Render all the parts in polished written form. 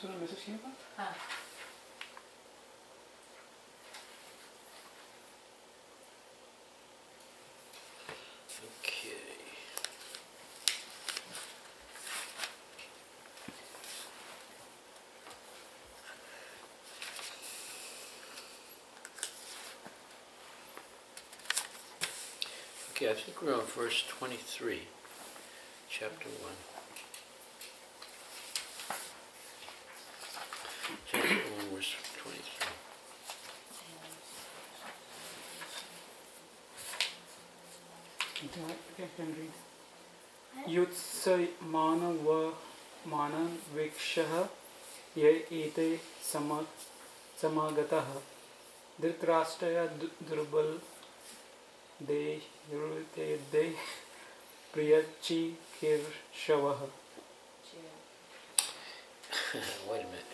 दूसरा मैसेज किया था? हाँ. Okay, I think we're on verse 23, chapter 1. Chapter 1, verse 23. Okay, can read. Yutsa manan vikshah ye ete samagatah dhritarashtraya durbal de priyachi kirshavah. Wait a minute.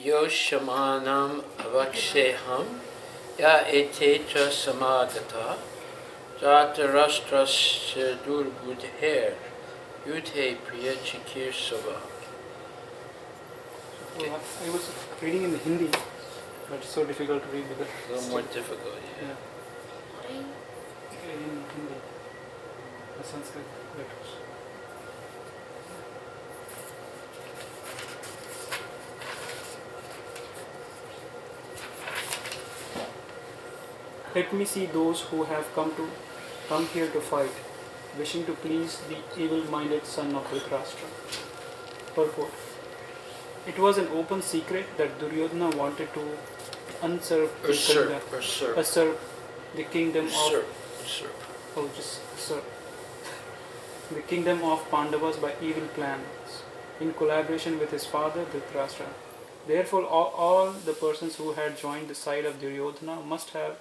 Yoshamanam avaksheham ya etetra samagata dhatarashtrasya durbudher yudhe priyachikir sabha. Okay. I was reading in Hindi, but it's so difficult to read because a little more difficult, yeah. In Hindi, the Sanskrit letters. Let me see those who have come here to fight, wishing to please the evil-minded son of Dhritarashtra. Purport. It was an open secret that Duryodhana wanted to usurp the kingdom the kingdom of Pandavas by evil plans, in collaboration with his father Dhritarashtra. Therefore, all the persons who had joined the side of Duryodhana must have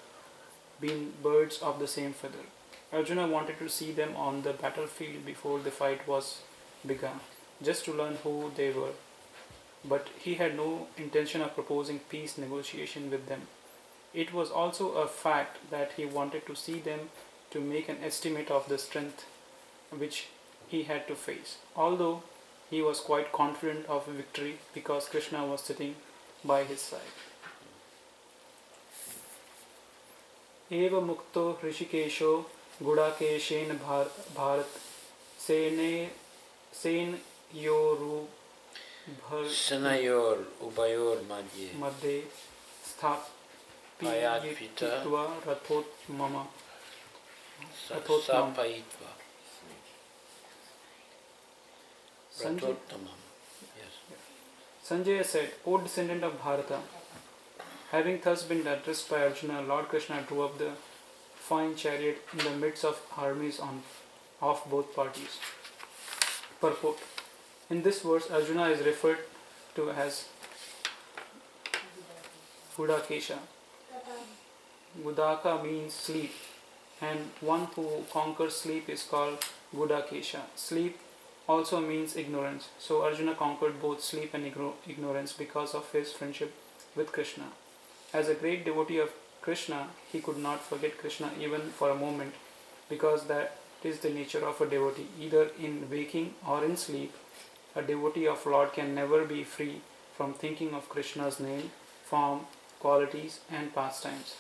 been birds of the same feather. Arjuna wanted to see them on the battlefield before the fight was begun, just to learn who they were. But he had no intention of proposing peace negotiation with them. It was also a fact that he wanted to see them to make an estimate of the strength which he had to face, although he was quite confident of victory because Krishna was sitting by his side. Eva mukto hrishikesho gudakeshen bharat sen yoru Sanayor ubayor madhye sthapitva rathot mama Sapayitva. Sanjaya said, O descendant of Bharata, having thus been addressed by Arjuna, Lord Krishna drew up the fine chariot in the midst of armies of both parties. Purport. In this verse, Arjuna is referred to as Gudakesha. Gudaka means sleep, and one who conquers sleep is called Gudakesha. Sleep also means ignorance. So Arjuna conquered both sleep and ignorance because of his friendship with Krishna. As a great devotee of Krishna, he could not forget Krishna even for a moment, because that is the nature of a devotee. Either in waking or in sleep, a devotee of Lord can never be free from thinking of Krishna's name, form, qualities and pastimes.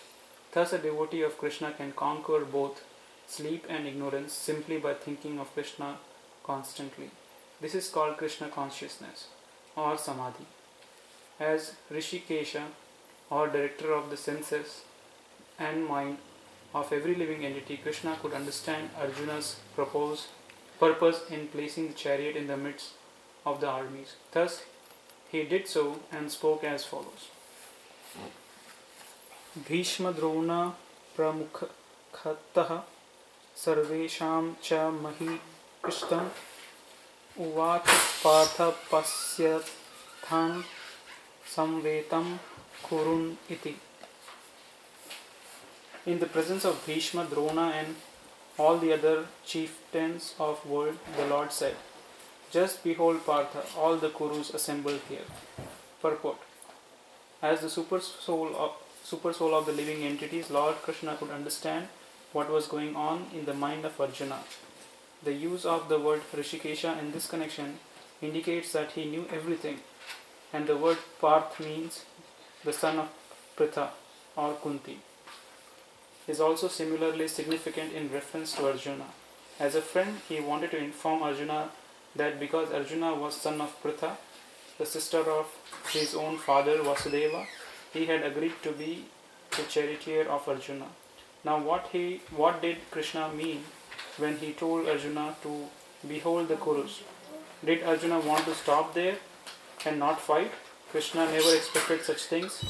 Thus a devotee of Krishna can conquer both sleep and ignorance simply by thinking of Krishna constantly. This is called Krishna consciousness or Samadhi. As Rishikesha, or director of the senses and mind of every living entity, Krishna could understand Arjuna's purpose in placing the chariot in the midst of the armies. Thus, he did so and spoke as follows. Bhishma Drona Pramukhatah Sarvesham Cha Mahi Krishtam Uvach Partha Pasyathan Samvetam Kurun Iti. In the presence of Bhishma, Drona and all the other chieftains of world, the Lord said, Just behold Partha, all the Kurus assembled here. Purport. As the super soul of the living entities, Lord Krishna could understand what was going on in the mind of Arjuna. The use of the word Rishikesha in this connection indicates that he knew everything. and the word Parth means the son of Pritha or Kunti. Is also similarly significant in reference to Arjuna. As a friend, he wanted to inform Arjuna that because Arjuna was son of Pritha, the sister of his own father Vasudeva, he had agreed to be the charioteer of Arjuna. Now what did Krishna mean when he told Arjuna to behold the Kurus? Did Arjuna want to stop there and not fight? Krishna never expected such things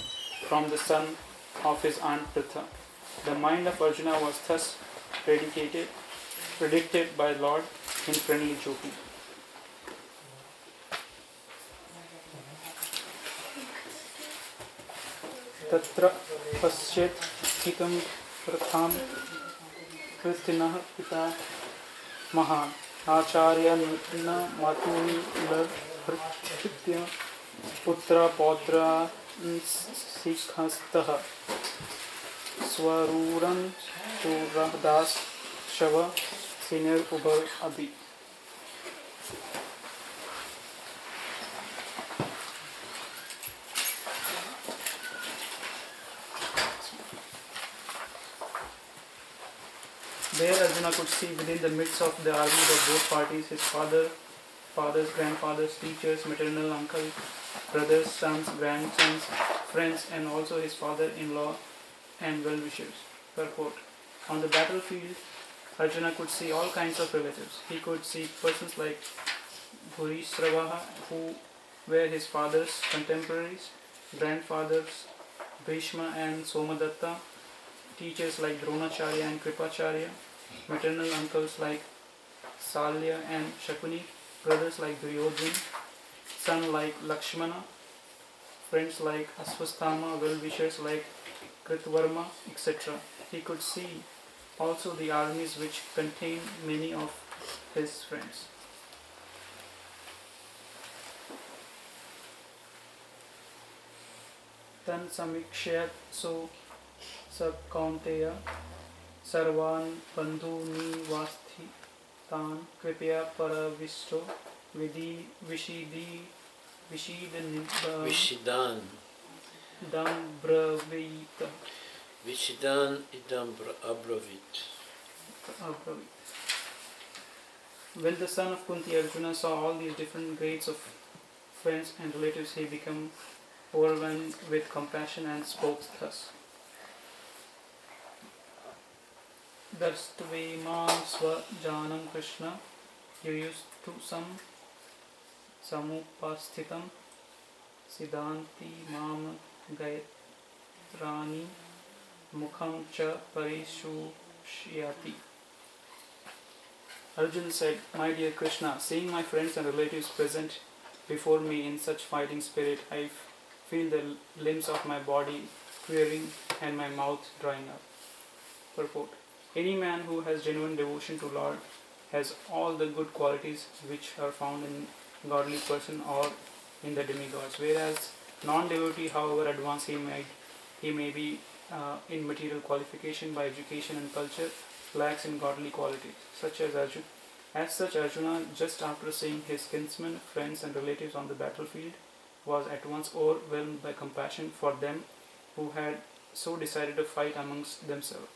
from the son of his aunt Pritha. The mind of Arjuna was thus predicted by Lord in friendly joking. Tatra pasyet hitam pratham kritinah pita mahan acharya na matuni lar hritya putra potra sikhastah Swaruran Surahdas Shava Senior Ubar Abhi. There Arjuna could see within the midst of the army of both parties his fathers, grandfathers, teachers, maternal uncles, brothers, sons, grandsons, friends, and also his father-in-law and well-wishers. Purport. On the battlefield, Arjuna could see all kinds of relatives. He could see persons like Bhurishravaha, who were his father's contemporaries, grandfathers Bhishma and Somadatta, teachers like Dronacharya and Kripacharya, maternal uncles like Salya and Shakuni, brothers like Duryodhan, son like Lakshmana, friends like Aswasthama, well-wishers like Kritvarma, etc. He could see also the armies which contained many of his friends. Tan samikshayat so sab kaunteya sarvan bandhuni vasti tan kripya paravisto vidi Vishidan dam bravita. Vishidan idam abravit. When the son of Kunti Arjuna saw all these different grades of friends and relatives, he became overwhelmed with compassion and spoke thus. Darstveman svajanam Krishna yuyustu samupasthitam siddhanti mam gayatrani mukham cha parishushiyati. Arjuna said, My dear Krishna, seeing my friends and relatives present before me in such fighting spirit, I feel the limbs of my body quivering and my mouth drying up. Purport. Any man who has genuine devotion to Lord has all the good qualities which are found in godly person or in the demigods, whereas non-devotee, however advanced he may be in material qualification by education and culture, lacks in godly qualities, such as Arjuna. As such, Arjuna, just after seeing his kinsmen, friends and relatives on the battlefield, was at once overwhelmed by compassion for them who had so decided to fight amongst themselves.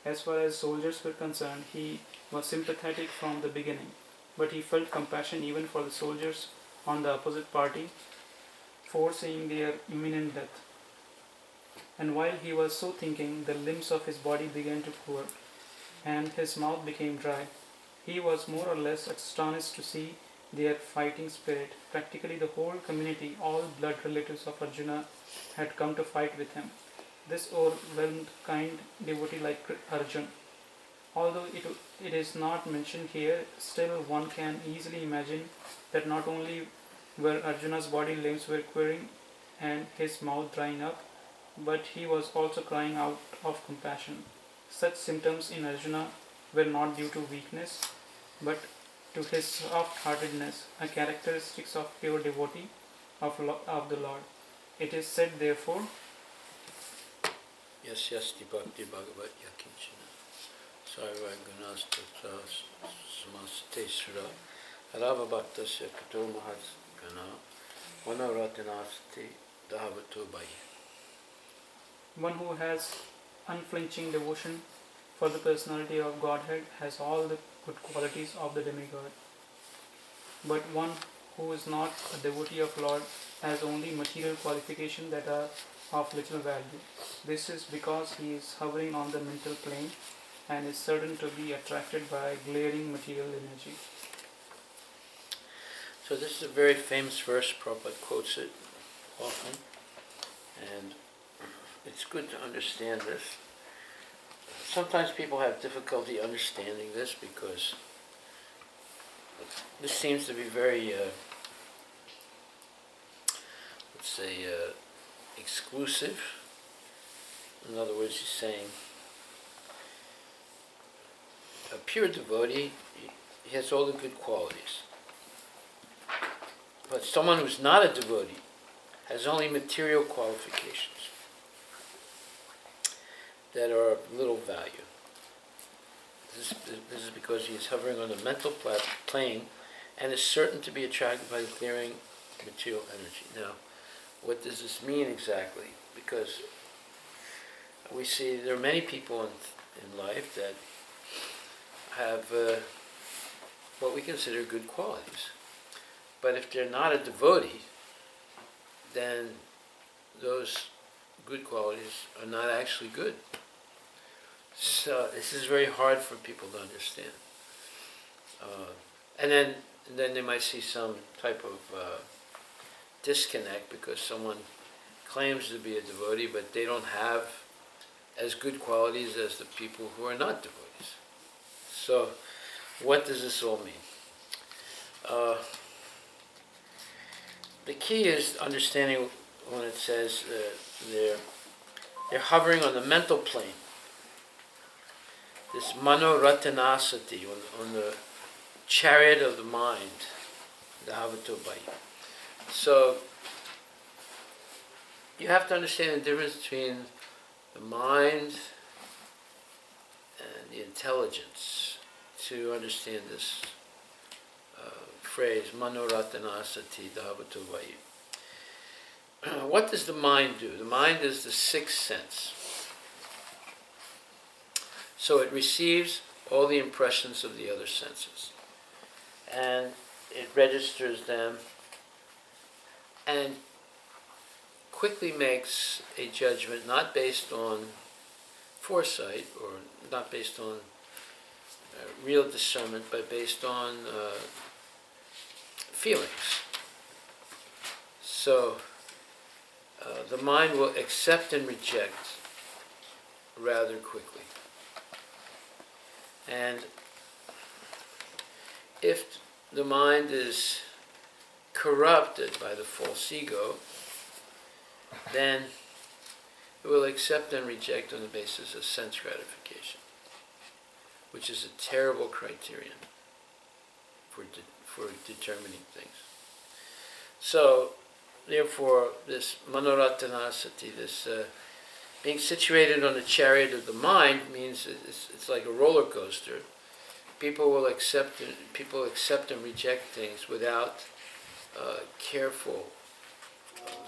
As far as soldiers were concerned, he was sympathetic from the beginning, but he felt compassion even for the soldiers on the opposite party, foreseeing their imminent death. And while he was so thinking, the limbs of his body began to quiver, and his mouth became dry. He was more or less astonished to see their fighting spirit. Practically the whole community, all blood relatives of Arjuna, had come to fight with him. This overwhelmed kind devotee like Arjuna. Although it is not mentioned here, still one can easily imagine that not only were Arjuna's body limbs were quivering and his mouth drying up, but he was also crying out of compassion. Such symptoms in Arjuna were not due to weakness, but to his soft-heartedness, a characteristic of pure devotee of the Lord. It is said, therefore, Yasyasti bhakti bhagavat yakinchana sarva gunas tatra samaste sura arava bhaktasya kato mahas gana Manoratanasti Dhavato By. One who has unflinching devotion for the personality of Godhead has all the good qualities of the demigod. But one who is not a devotee of Lord has only material qualifications that are of little value. This is because he is hovering on the mental plane and is certain to be attracted by glaring material energy. So this is a very famous verse. Prabhupada quotes it often, and it's good to understand this. Sometimes people have difficulty understanding this because this seems to be very, let's say, exclusive. In other words, he's saying a pure devotee, he has all the good qualities. But someone who's not a devotee has only material qualifications that are of little value. This is because he is hovering on the mental plane and is certain to be attracted by the clearing material energy. Now, what does this mean exactly? Because we see there are many people in life that have what we consider good qualities. But if they're not a devotee, then those good qualities are not actually good. So this is very hard for people to understand. And then they might see some type of disconnect because someone claims to be a devotee, but they don't have as good qualities as the people who are not devotees. So what does this all mean? The key is understanding when it says they're hovering on the mental plane. This manoratanasati, on the chariot of the mind, the Dhavato By. So you have to understand the difference between the mind and the intelligence to understand this phrase, manoratanasati Dhavato By. What does the mind do? The mind is the sixth sense. So it receives all the impressions of the other senses. And it registers them and quickly makes a judgment not based on foresight or not based on real discernment, but based on feelings. So the mind will accept and reject rather quickly. And if the mind is corrupted by the false ego, then it will accept and reject on the basis of sense gratification, which is a terrible criterion for determining things. So, therefore, this manoratanasati, this being situated on the chariot of the mind, means it's like a roller coaster. People accept and reject things without careful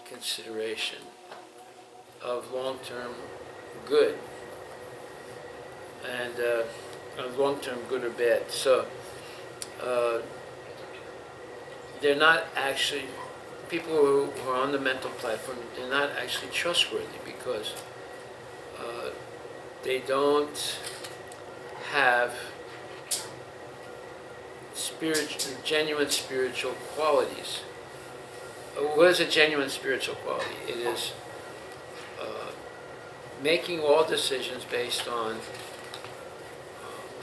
consideration of long-term good and of long-term good or bad. So they're not actually, people who are on the mental platform, they're not actually trustworthy because they don't have genuine spiritual qualities. What is a genuine spiritual quality? It is making all decisions based on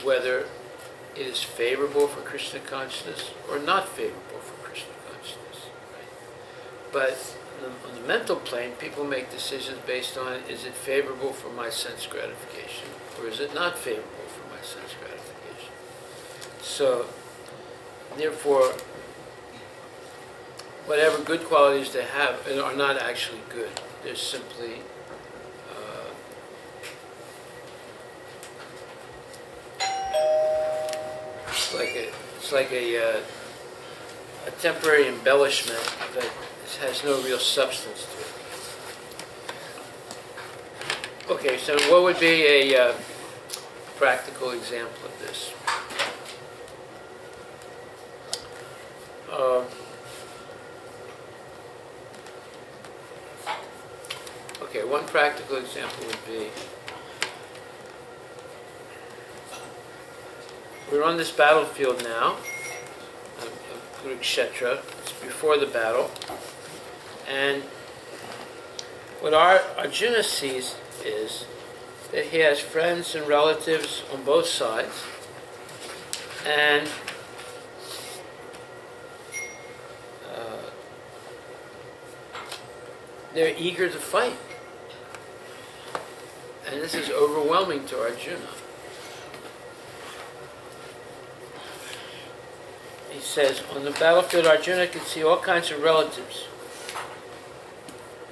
whether it is favorable for Krishna consciousness or not favorable for Krishna consciousness. Right? But on the mental plane, people make decisions based on, is it favorable for my sense gratification or is it not favorable for my sense gratification? So, therefore, whatever good qualities they have are not actually good. They're simply it's like a temporary embellishment that has no real substance to it. Okay, so what would be a practical example of this? Okay, one practical example would be, we're on this battlefield now, of Kurukshetra. It's before the battle, and what Arjuna sees is that he has friends and relatives on both sides, and they're eager to fight. And this is overwhelming to Arjuna. He says, on the battlefield, Arjuna could see all kinds of relatives.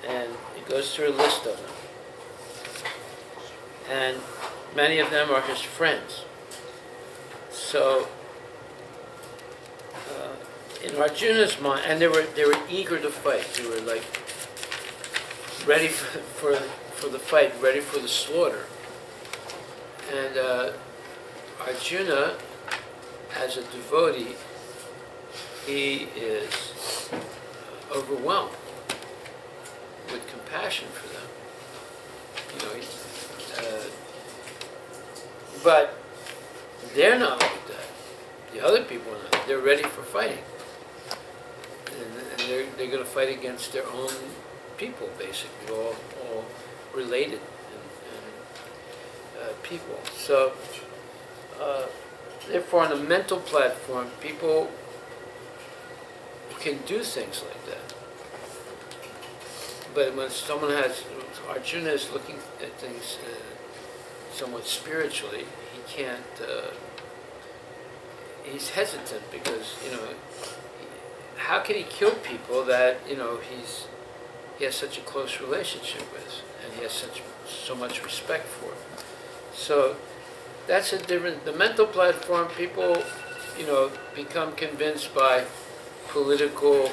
And he goes through a list of them. And many of them are his friends. So, in Arjuna's mind, and they were eager to fight. They were like ready for the fight, ready for the slaughter. And Arjuna, as a devotee, he is overwhelmed with compassion for them. But they're not like that. The other people are not. They're ready for fighting. And they're going to fight against their own people, basically, all related and people. So, therefore, on a mental platform, people can do things like that. But when Arjuna is looking at things somewhat spiritually, he can't, he's hesitant because, how can he kill people that, he has such a close relationship with, and he has so much respect for. So that's a different. The mental platform, people, become convinced by political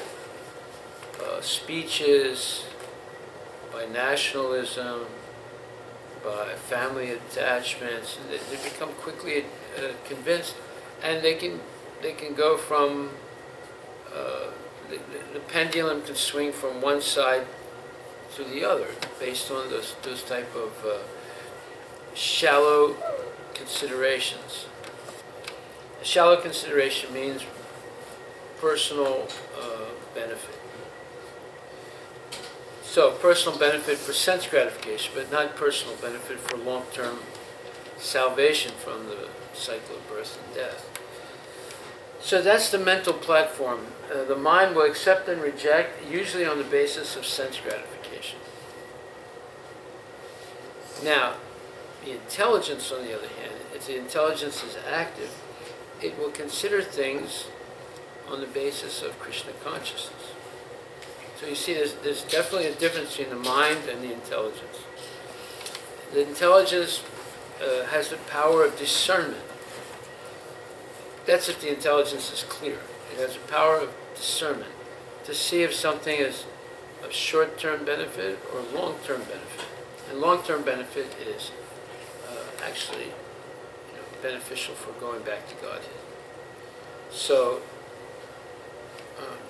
speeches, by nationalism, by family attachments. They become quickly convinced, and they can go from. The pendulum can swing from one side to the other based on those type of shallow considerations. A shallow consideration means personal benefit. So personal benefit for sense gratification, but not personal benefit for long-term salvation from the cycle of birth and death. So that's the mental platform. The mind will accept and reject, usually on the basis of sense gratification. Now, the intelligence, on the other hand, if the intelligence is active, it will consider things on the basis of Krishna consciousness. So you see, there's definitely a difference between the mind and the intelligence. The intelligence has the power of discernment. That's if the intelligence is clear. It has the power of discernment to see if something is of short-term benefit or long-term benefit. And long-term benefit is actually beneficial for going back to Godhead. So,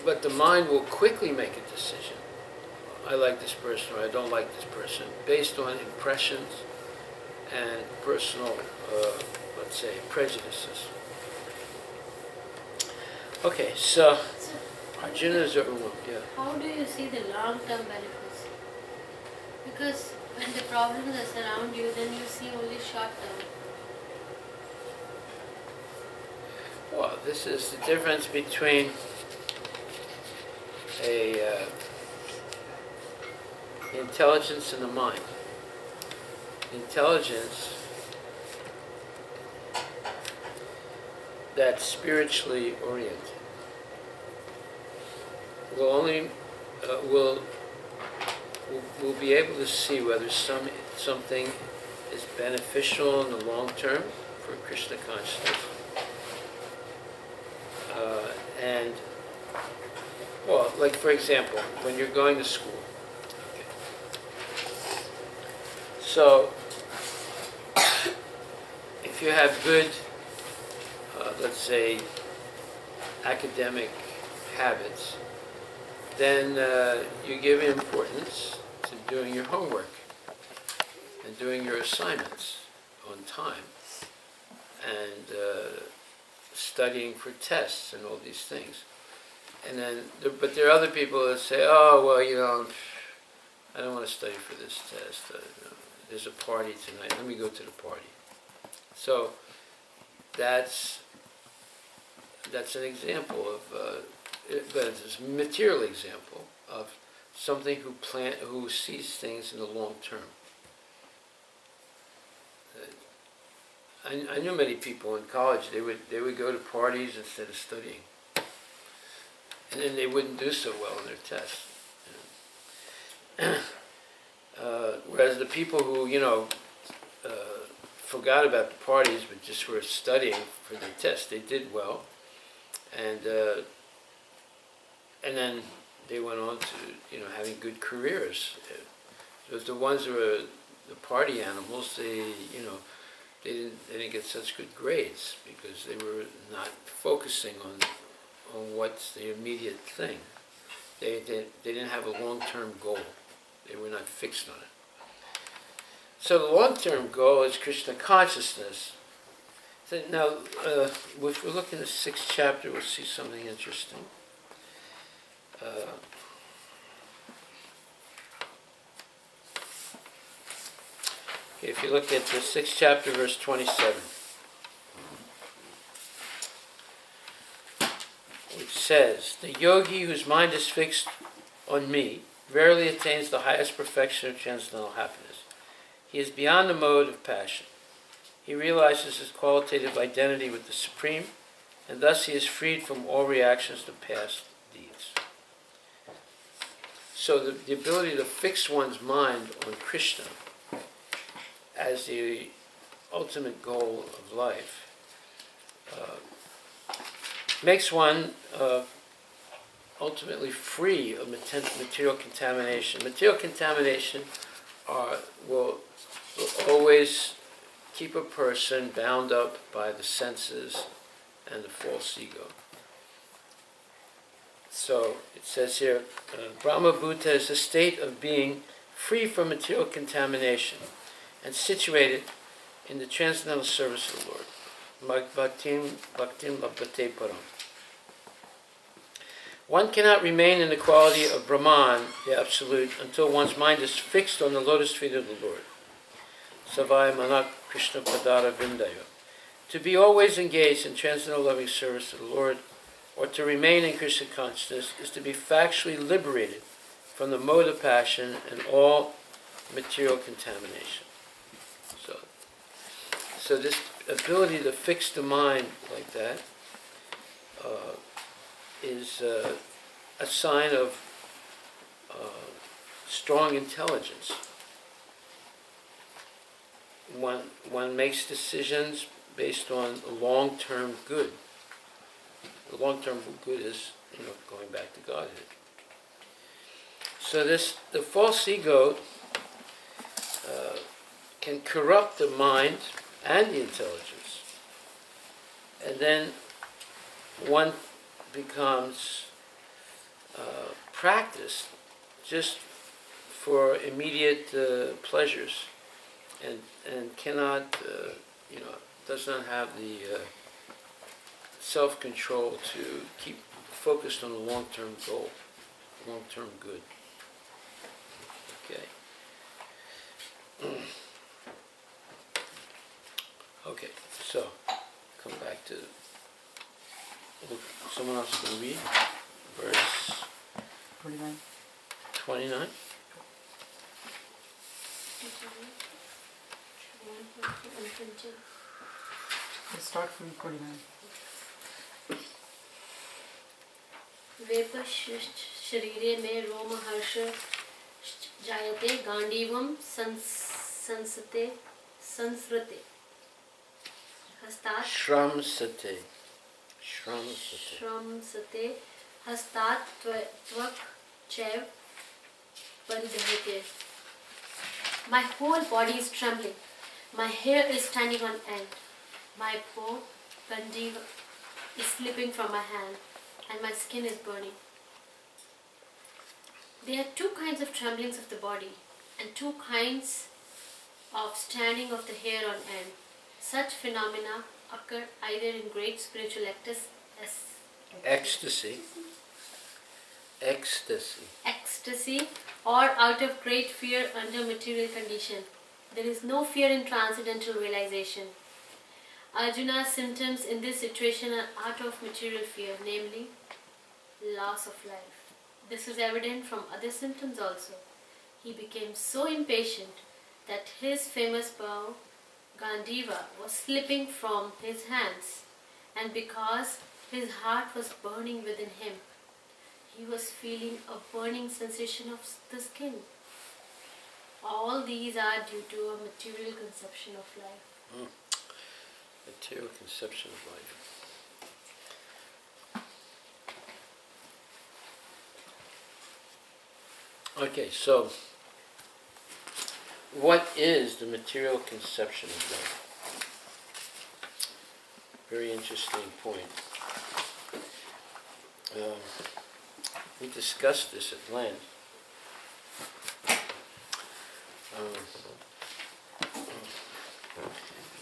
but the mind will quickly make a decision. I like this person or I don't like this person based on impressions and personal, let's say, prejudices. Okay, so Arjuna is overwhelmed, yeah. How do you see the long-term benefits? Because when the problems are surround you, then you see only short-term. Well, this is the difference between the intelligence and the mind. The intelligence that's spiritually oriented will only will be able to see whether something is beneficial in the long term for Krishna consciousness, and Well, like for example, when you're going to school. Okay. So, if you have good, let's say, academic habits, then you give importance to doing your homework and doing your assignments on time and studying for tests and all these things. And then, but there are other people that say, oh, well, you know, I don't want to study for this test. There's a party tonight. Let me go to the party. So that's an example of, but it's a material example of something who sees things in the long term. I knew many people in college. They would go to parties instead of studying, and then they wouldn't do so well in their tests. Whereas the people who forgot about the parties but just were studying for their tests, they did well, and then they went on to having good careers. Because the ones who were the party animals, they didn't get such good grades because they were not focusing on what's the immediate thing. They didn't have a long-term goal. They were not fixed on it. So the long-term goal is Krishna consciousness. So now, if we look in the 6th chapter, we'll see something interesting. If you look at the 6th chapter, verse 27, which says, "The yogi whose mind is fixed on me verily attains the highest perfection of transcendental happiness. He is beyond the mode of passion. He realizes his qualitative identity with the Supreme, and thus he is freed from all reactions to past deeds." So the ability to fix one's mind on Krishna as the ultimate goal of life makes one ultimately free of material contamination. Material contamination will always keep a person bound up by the senses and the false ego. So it says here, Brahma Bhuta is a state of being free from material contamination and situated in the transcendental service of the Lord. Bhaktim labdhate param. One cannot remain in the quality of Brahman, the Absolute, until one's mind is fixed on the lotus feet of the Lord. Savaya manak Krishna padara vindaya. To be always engaged in transcendental loving service of the Lord, or to remain in Krishna consciousness, is to be factually liberated from the mode of passion and all material contamination. So this ability to fix the mind like that is a sign of strong intelligence. One makes decisions based on long-term good. The long-term good is, going back to Godhead. So the false ego can corrupt the mind and the intelligence, and then one becomes practiced just for immediate pleasures, and cannot, does not have the self-control to keep focused on the long-term goal, long-term good. Okay. Okay, so come back to someone else can read verse 29. 29. Let's start from 29. वेपश्च शरीरे में रोमहर्ष जायते गांडीवम संसृते हस्तात् Shramsate. श्रमसते Hastat tvak chev paridhite. My whole body is trembling. My hair is standing on end. My bow gandiva is slipping from my hand, and my skin is burning. There are two kinds of tremblings of the body, and two kinds of standing of the hair on end. Such phenomena occur either in great spiritual Ecstasy. ecstasy or out of great fear under material condition. There is no fear in transcendental realization. Arjuna's symptoms in this situation are out of material fear, namely loss of life. This is evident from other symptoms also. He became so impatient that his famous bow, Gandiva, was slipping from his hands, and because his heart was burning within him, he was feeling a burning sensation of the skin. All these are due to a material conception of life. Material conception of life. Okay, so what is the material conception of life? Very interesting point. We discussed this at length.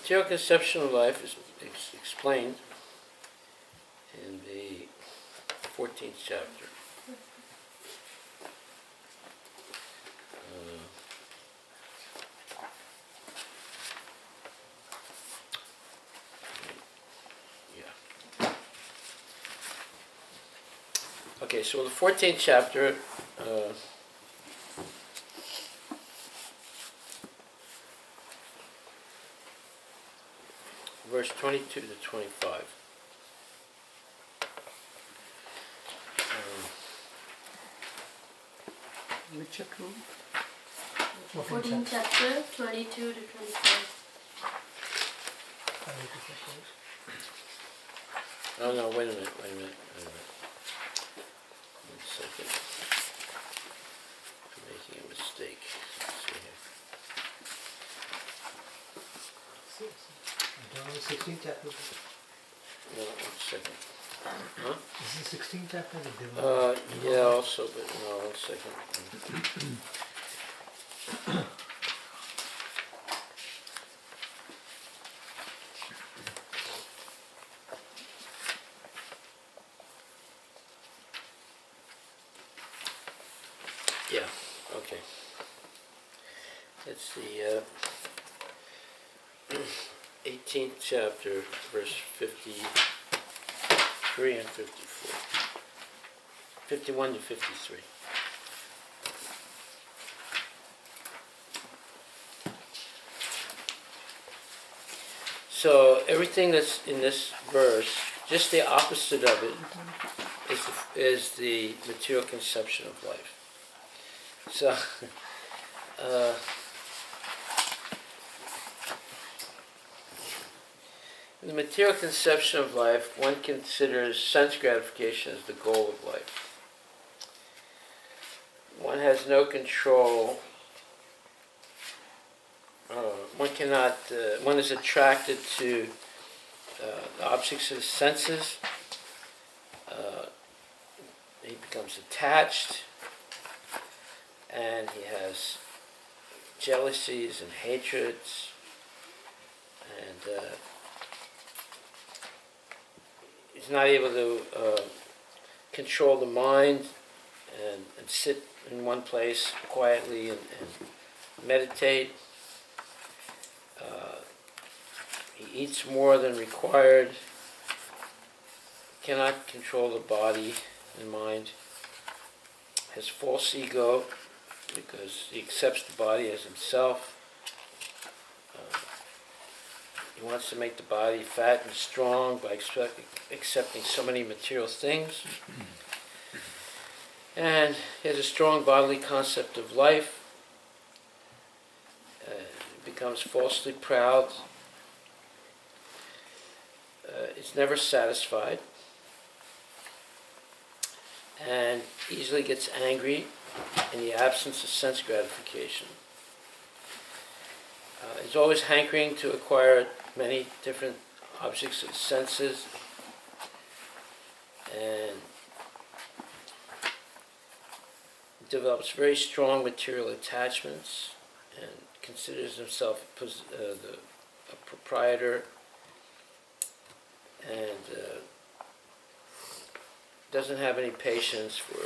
Material conception of life is explained in the 14th chapter. Okay, so the 14th chapter, verse 22 to 25. Which chapter? 14th chapter, 22 to 25. Oh no, wait a minute. One second. I'm making a mistake. Let's see here. 16th chapter. No, 1 second. Huh? This is 16th chapter. Yeah, also, but no, 1 second. Yeah, okay. It's the 18th chapter, verse 53 and 54. 51 to 53. So everything that's in this verse, just the opposite of it, is the material conception of life. So, in the material conception of life, one considers sense gratification as the goal of life. One has no control. One is attracted to the objects of the senses. He becomes attached, and he has jealousies and hatreds, and he's not able to control the mind and sit in one place quietly and meditate. He eats more than required, cannot control the body and mind, has false ego because he accepts the body as himself. He wants to make the body fat and strong by accepting so many material things. And he has a strong bodily concept of life. Becomes falsely proud. Is never satisfied. and easily gets angry in the absence of sense gratification. Is always hankering to acquire many different objects of the senses, and develops very strong material attachments, and considers himself a proprietor, and doesn't have any patience for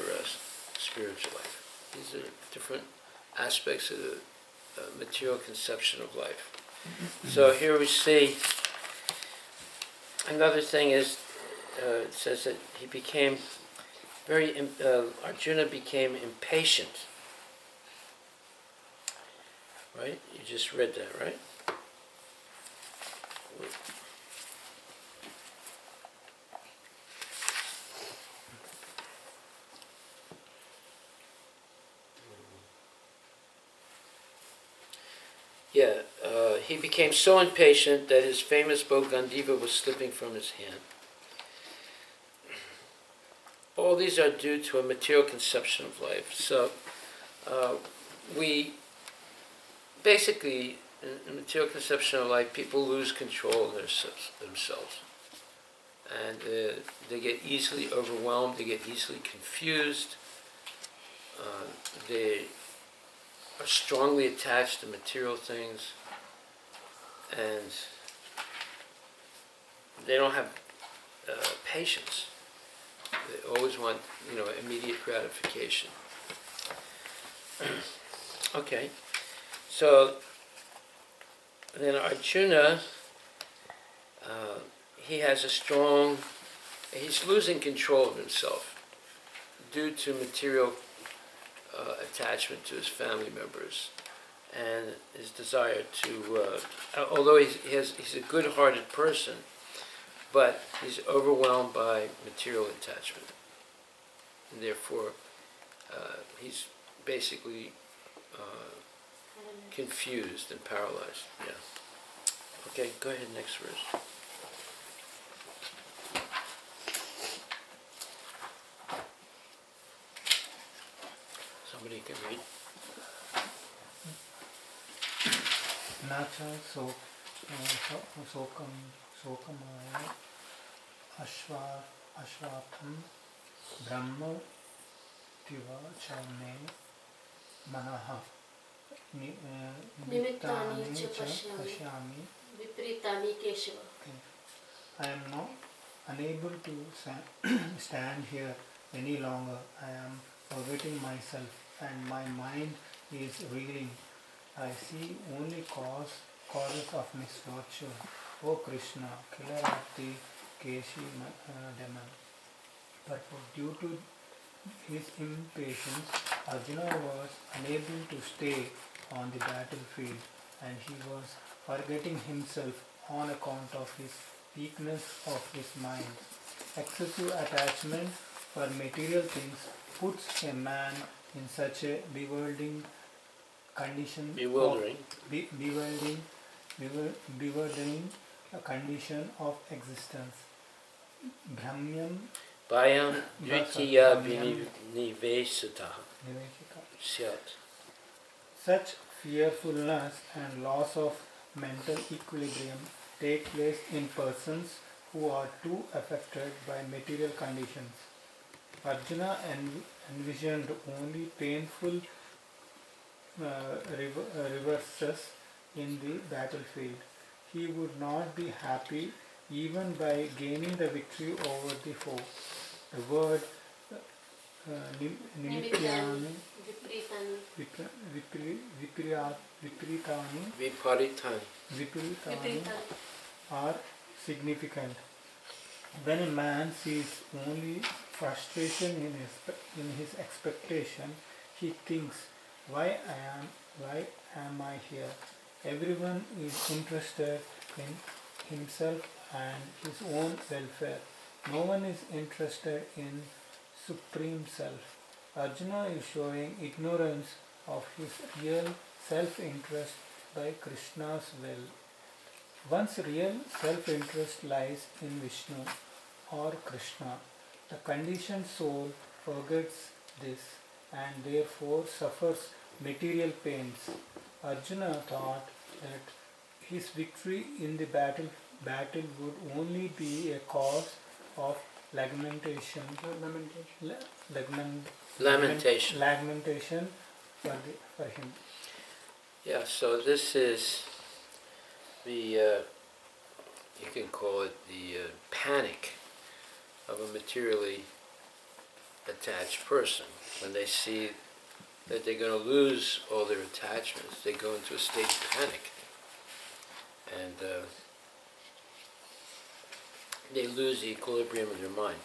spiritual life. These are different aspects of the material conception of life. So here we see another thing is, it says that he became Arjuna became impatient. Right? You just read that, right? Yeah, he became so impatient that his famous bow Gandiva was slipping from his hand. All these are due to a material conception of life. So we basically, in material conception of life, people lose control of themselves. And they get easily overwhelmed, they get easily confused, they are strongly attached to material things, and they don't have patience. They always want, immediate gratification. Okay, so then Arjuna, he's losing control of himself due to material attachment to his family members, and his desire to, although he's a good-hearted person, but he's overwhelmed by material attachment, and therefore he's basically confused and paralyzed. Yeah. Okay, go ahead, next verse. Somebody can read. Nacha sokamaya ashvatham brahma tiva cha me manaha nimittani cha pashyami Vipritani Keshava. I am not unable to stand here any longer. I am forgetting myself and my mind is reeling. I see only causes of misfortune. O Krishna, killer of the Keshi demon. Therefore, due to his impatience, Arjuna was unable to stay on the battlefield, and he was forgetting himself on account of his weakness of his mind. Excessive attachment for material things puts a man in such a bewildering condition condition of existence. Bhayam dvitiya vinivesata syat. Such fearfulness and loss of mental equilibrium take place in persons who are too affected by material conditions. Arjuna envisioned only painful reverses in the battlefield. He would not be happy even by gaining the victory over the foe. The word nimityani viparitani are significant. When a man sees only frustration in his expectation, he thinks, why am I here? Everyone is interested in himself and his own welfare. No one is interested in Supreme Self. Arjuna is showing ignorance of his real self-interest by Krishna's will. One's real self-interest lies in Vishnu or Krishna. The conditioned soul forgets this and therefore suffers material pains. Arjuna thought that his victory in the battle would only be a cause of lamentation, lamentation for him. Yeah, so this is the, you can call it the panic of a materially attached person. When they see that they're going to lose all their attachments, they go into a state of panic. And they lose the equilibrium of their mind.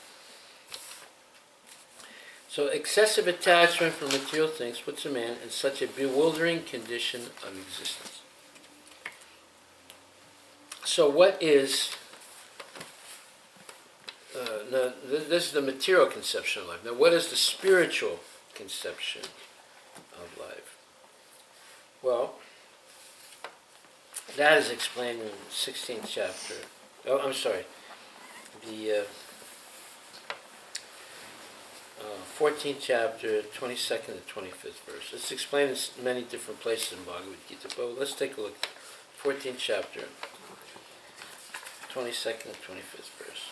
So excessive attachment for material things puts a man in such a bewildering condition of existence. So what is, now this is the material conception of life. Now what is the spiritual conception of life? Well, that is explained in the 16th chapter. Oh, I'm sorry. The 14th chapter, 22nd to 25th verse. It's explained in many different places in Bhagavad Gita, but let's take a look. 14th chapter, 22nd to 25th verse.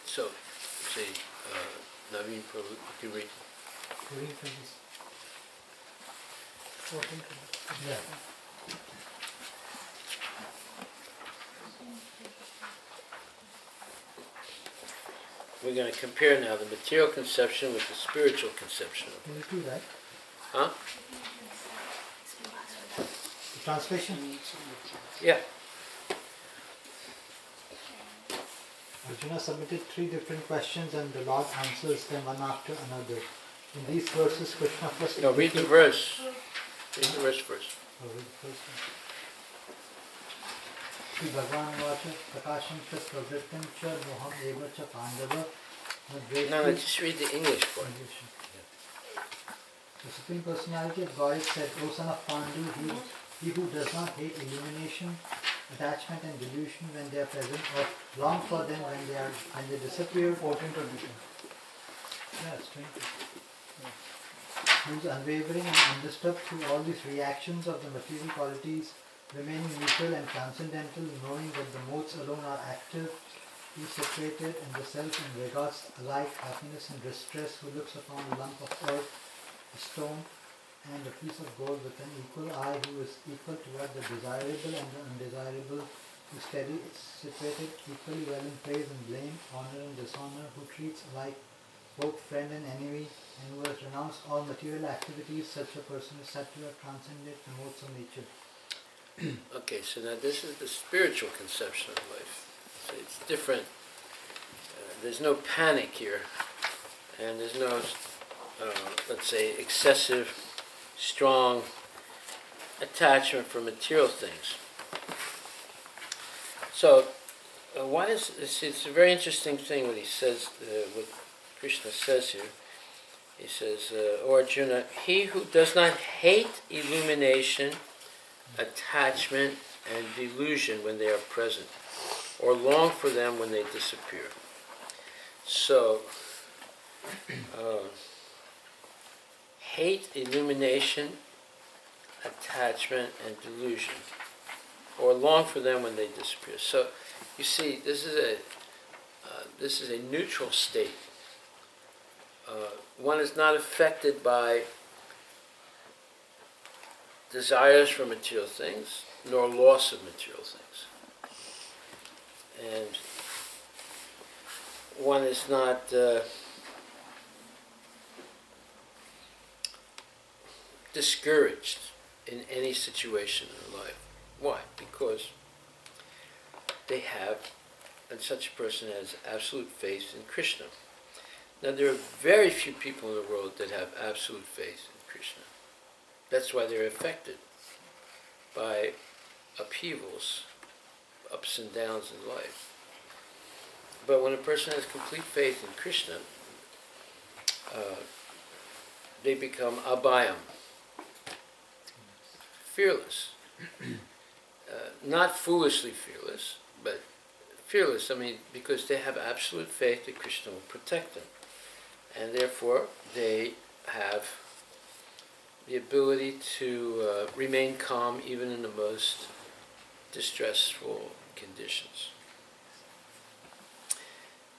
So, see, Naveen Prabhu, you can read. Yeah. We're going to compare now the material conception with the spiritual conception. Can you do that? Huh? The translation? Yeah. Arjuna submitted 3 different questions and the Lord answers them one after another. In these verses, Krishna first... No, read the verse. Read the verse first. Oh, read the first one. Shri Bhagavan Vacha Prakasham Cha Pravrittam Cha Moham Eva Cha Pandava. No, just read the English part. The Supreme Personality of Godhead said, O son of Pandu, he who does not hate illumination, attachment and delusion when they are present, or long for them when they disappear. 14th edition. Yeah, it's 20. Who is unwavering and undisturbed through all these reactions of the material qualities, remaining neutral and transcendental, knowing that the modes alone are active, who is separated in the self and regards alike happiness and distress, who looks upon a lump of earth, a stone, and a piece of gold with an equal eye, who is equal toward the desirable and the undesirable, who steady, situated equally well in praise and blame, honor and dishonor, who treats alike both friend and enemy, and who has renounced all material activities, such a person is said to have transcended the modes of nature. Okay, so now this is the spiritual conception of life. So it's different. There's no panic here, and there's no, let's say, excessive, strong attachment for material things. So, why is this? It's a very interesting thing what he says, what Krishna says here. He says, O Arjuna, he who does not hate illumination, attachment, and delusion when they are present, or long for them when they disappear. So, hate, illumination, attachment, and delusion, or long for them when they disappear. So, you see, this is a neutral state. One is not affected by desires for material things, nor loss of material things. And one is not discouraged in any situation in life. Why? Because they have, and such a person has absolute faith in Krishna. Now there are very few people in the world that have absolute faith in Krishna. That's why they're affected by upheavals, ups and downs in life. But when a person has complete faith in Krishna, they become abhayam, fearless. Not foolishly fearless, but fearless, because they have absolute faith that Krishna will protect them. And therefore, they have the ability to remain calm even in the most distressful conditions.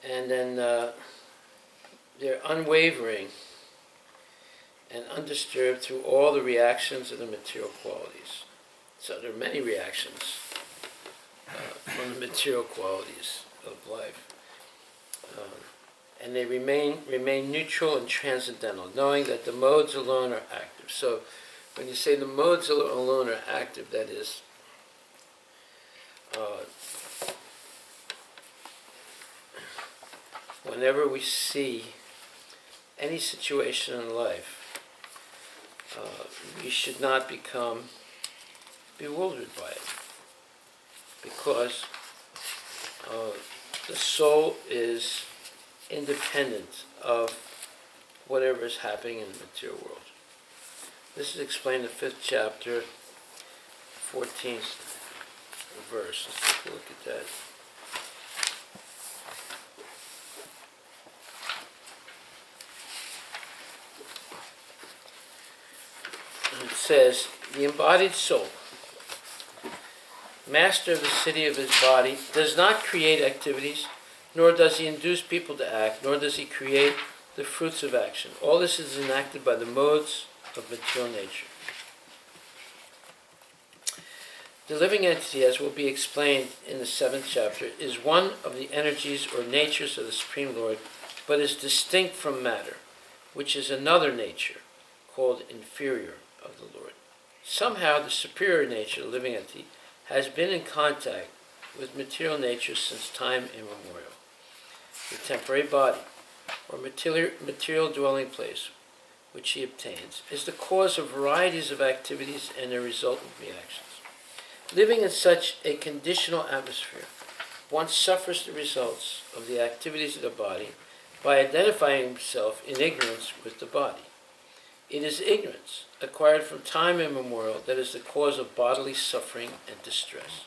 And then they're unwavering and undisturbed through all the reactions of the material qualities. So there are many reactions from the material qualities of life. And they remain neutral and transcendental, knowing that the modes alone are active. So when you say the modes alone are active, that is, whenever we see any situation in life, we should not become bewildered by it, because the soul is independent of whatever is happening in the material world. This is explained in the 5th chapter, 14th verse. Let's take a look at that. It says, the embodied soul, master of the city of his body, does not create activities, nor does he induce people to act, nor does he create the fruits of action. All this is enacted by the modes of material nature. The living entity, as will be explained in the 7th chapter, is one of the energies or natures of the Supreme Lord, but is distinct from matter, which is another nature, called inferior of the Lord. Somehow the superior nature, the living entity, has been in contact with material nature since time immemorial. The temporary body, or material dwelling place, which he obtains, is the cause of varieties of activities and their resultant reactions. Living in such a conditional atmosphere, one suffers the results of the activities of the body by identifying himself in ignorance with the body. It is ignorance, acquired from time immemorial, that is the cause of bodily suffering and distress.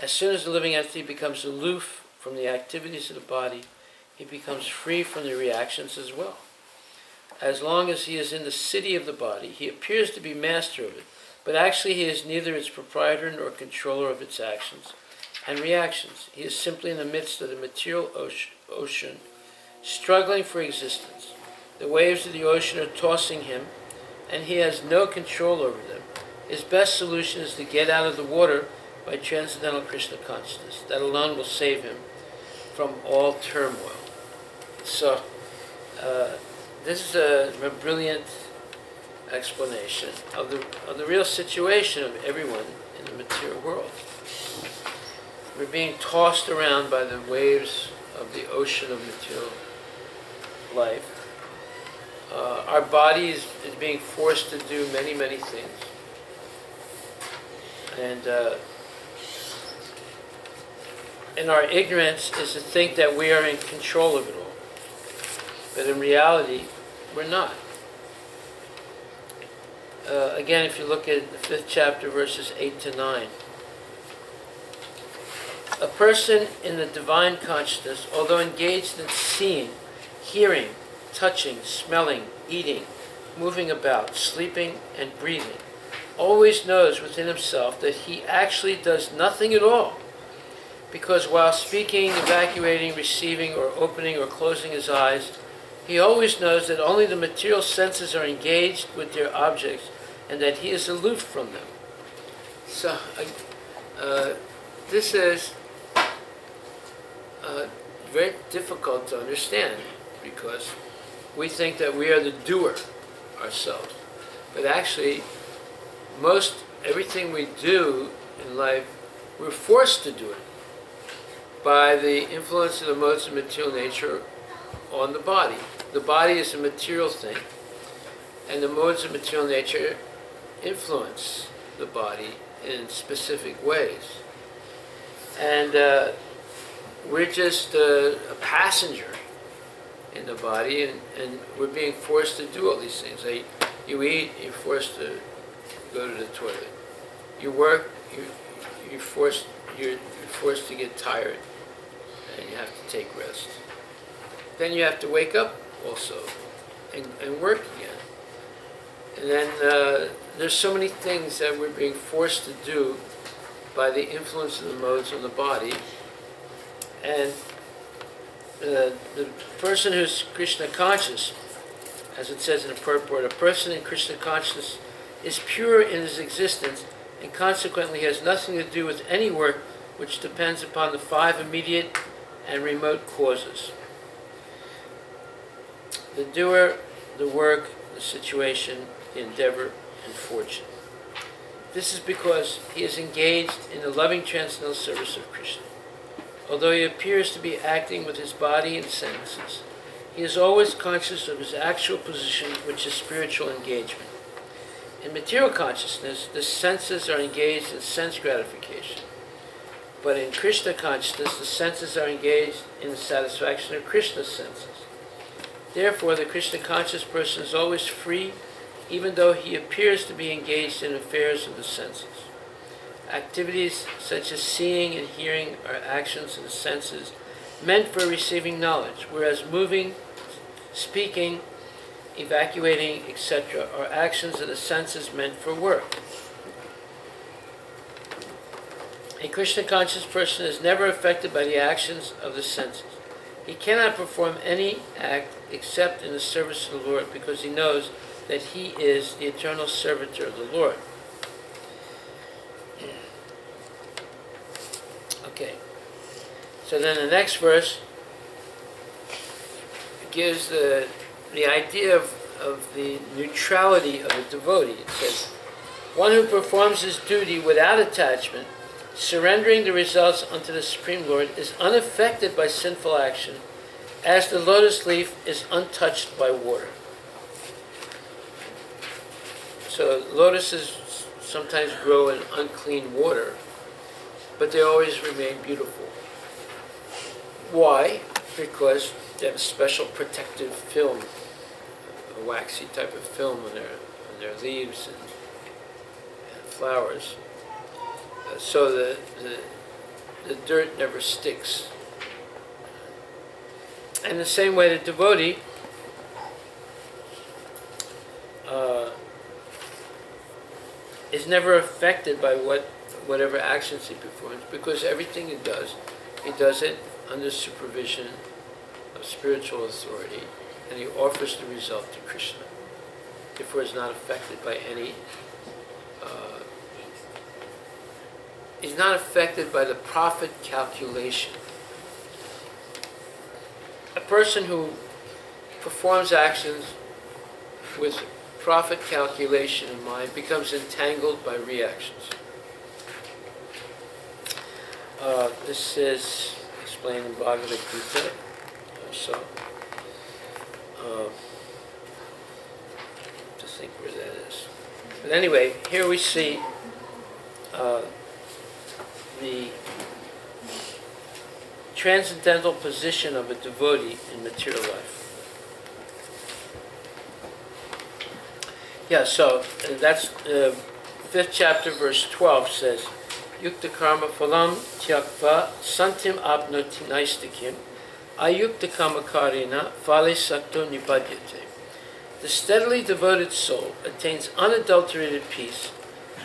As soon as the living entity becomes aloof from the activities of the body, he becomes free from the reactions as well. As long as he is in the city of the body, he appears to be master of it, but actually he is neither its proprietor nor controller of its actions and reactions. He is simply in the midst of the material ocean, struggling for existence. The waves of the ocean are tossing him, and he has no control over them. His best solution is to get out of the water by transcendental Krishna consciousness. That alone will save him from all turmoil. So, this is a brilliant explanation of the real situation of everyone in the material world. We're being tossed around by the waves of the ocean of material life. Our body is being forced to do many, many things. And our ignorance is to think that we are in control of it all. But in reality, we're not. Again, if you look at the 5th chapter, verses 8 to 9. A person in the divine consciousness, although engaged in seeing, hearing, touching, smelling, eating, moving about, sleeping, and breathing, always knows within himself that he actually does nothing at all. Because while speaking, evacuating, receiving, or opening or closing his eyes, he always knows that only the material senses are engaged with their objects and that he is aloof from them. So, this is very difficult to understand because we think that we are the doer ourselves. But actually, everything we do in life, we're forced to do it by the influence of the modes of material nature on the body. The body is a material thing, and the modes of material nature influence the body in specific ways. And we're just a passenger in the body, and we're being forced to do all these things. You eat, you're forced to go to the toilet. You work, you're forced forced to get tired, and you have to take rest. Then you have to wake up also and work again. And then there's so many things that we're being forced to do by the influence of the modes on the body. And the person who's Krishna conscious, as it says in the purport, a person in Krishna consciousness is pure in his existence and consequently has nothing to do with any work which depends upon the 5 immediate and remote causes. The doer, the work, the situation, the endeavor, and fortune. This is because he is engaged in the loving transcendental service of Krishna. Although he appears to be acting with his body and senses, he is always conscious of his actual position, which is spiritual engagement. In material consciousness, the senses are engaged in sense gratification. But in Krishna consciousness, the senses are engaged in the satisfaction of Krishna's senses. Therefore, the Krishna conscious person is always free, even though he appears to be engaged in affairs of the senses. Activities such as seeing and hearing are actions of the senses meant for receiving knowledge, whereas moving, speaking, evacuating, etc. are actions of the senses meant for work. A Krishna conscious person is never affected by the actions of the senses. He cannot perform any act except in the service of the Lord because he knows that he is the eternal servitor of the Lord. Okay. So then the next verse gives the idea of the neutrality of a devotee. It says, one who performs his duty without attachment, surrendering the results unto the Supreme Lord, is unaffected by sinful action, as the lotus leaf is untouched by water. So lotuses sometimes grow in unclean water, but they always remain beautiful. Why? Because they have a special protective film, a waxy type of film on their leaves and flowers, so the dirt never sticks. And the same way the devotee is never affected by whatever actions he performs, because everything he does it under supervision of spiritual authority, and he offers the result to Krishna. Therefore, is not affected by any. He's not affected by the profit calculation. A person who performs actions with profit calculation in mind becomes entangled by reactions. This is explained in Bhagavad Gita. To think where that is. But anyway, here we see the transcendental position of a devotee in material life. Yeah, so that's 5th chapter, verse 12 says, Yukta karma phalam tyakva santim apnoti naistikim ayukta karma karina phale sakto nipadyate. The steadily devoted soul attains unadulterated peace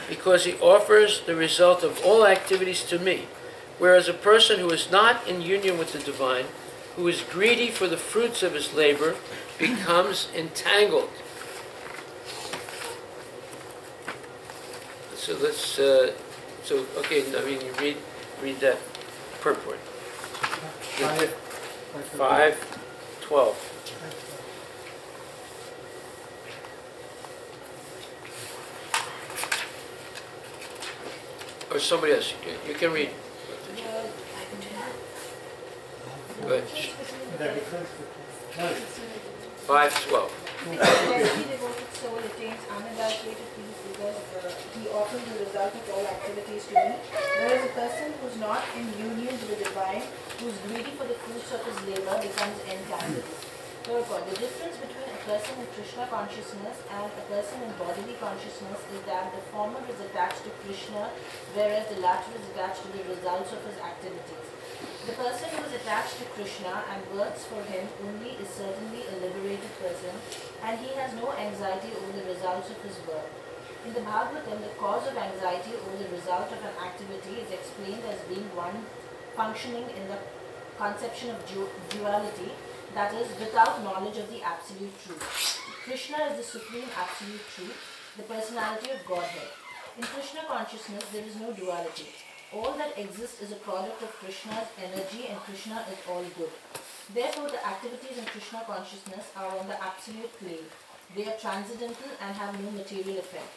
because he offers the result of all activities to me, whereas a person who is not in union with the divine, who is greedy for the fruits of his labor, becomes entangled. So let's, okay, I mean, you read that purport. 5:12. Or somebody else, you can read. Go ahead. 5:12. The steadily devoted soul attains unadulterated peace because he offers the result of all activities to me, whereas a person who is not in union with the divine, who is greedy for the fruits of his labor, becomes entangled. Purport. The difference between a person in Krishna consciousness and a person in bodily consciousness is that the former is attached to Krishna, whereas the latter is attached to the results of his activities. The person who is attached to Krishna and works for him only is certainly a liberated person, and he has no anxiety over the results of his work. In the Bhagavatam, the cause of anxiety over the result of an activity is explained as being one functioning in the conception of duality, that is, without knowledge of the absolute truth. Krishna is the supreme absolute truth, the personality of Godhead. In Krishna consciousness, there is no duality. All that exists is a product of Krishna's energy, and Krishna is all good. Therefore, the activities in Krishna consciousness are on the absolute plane. They are transcendental and have no material effect.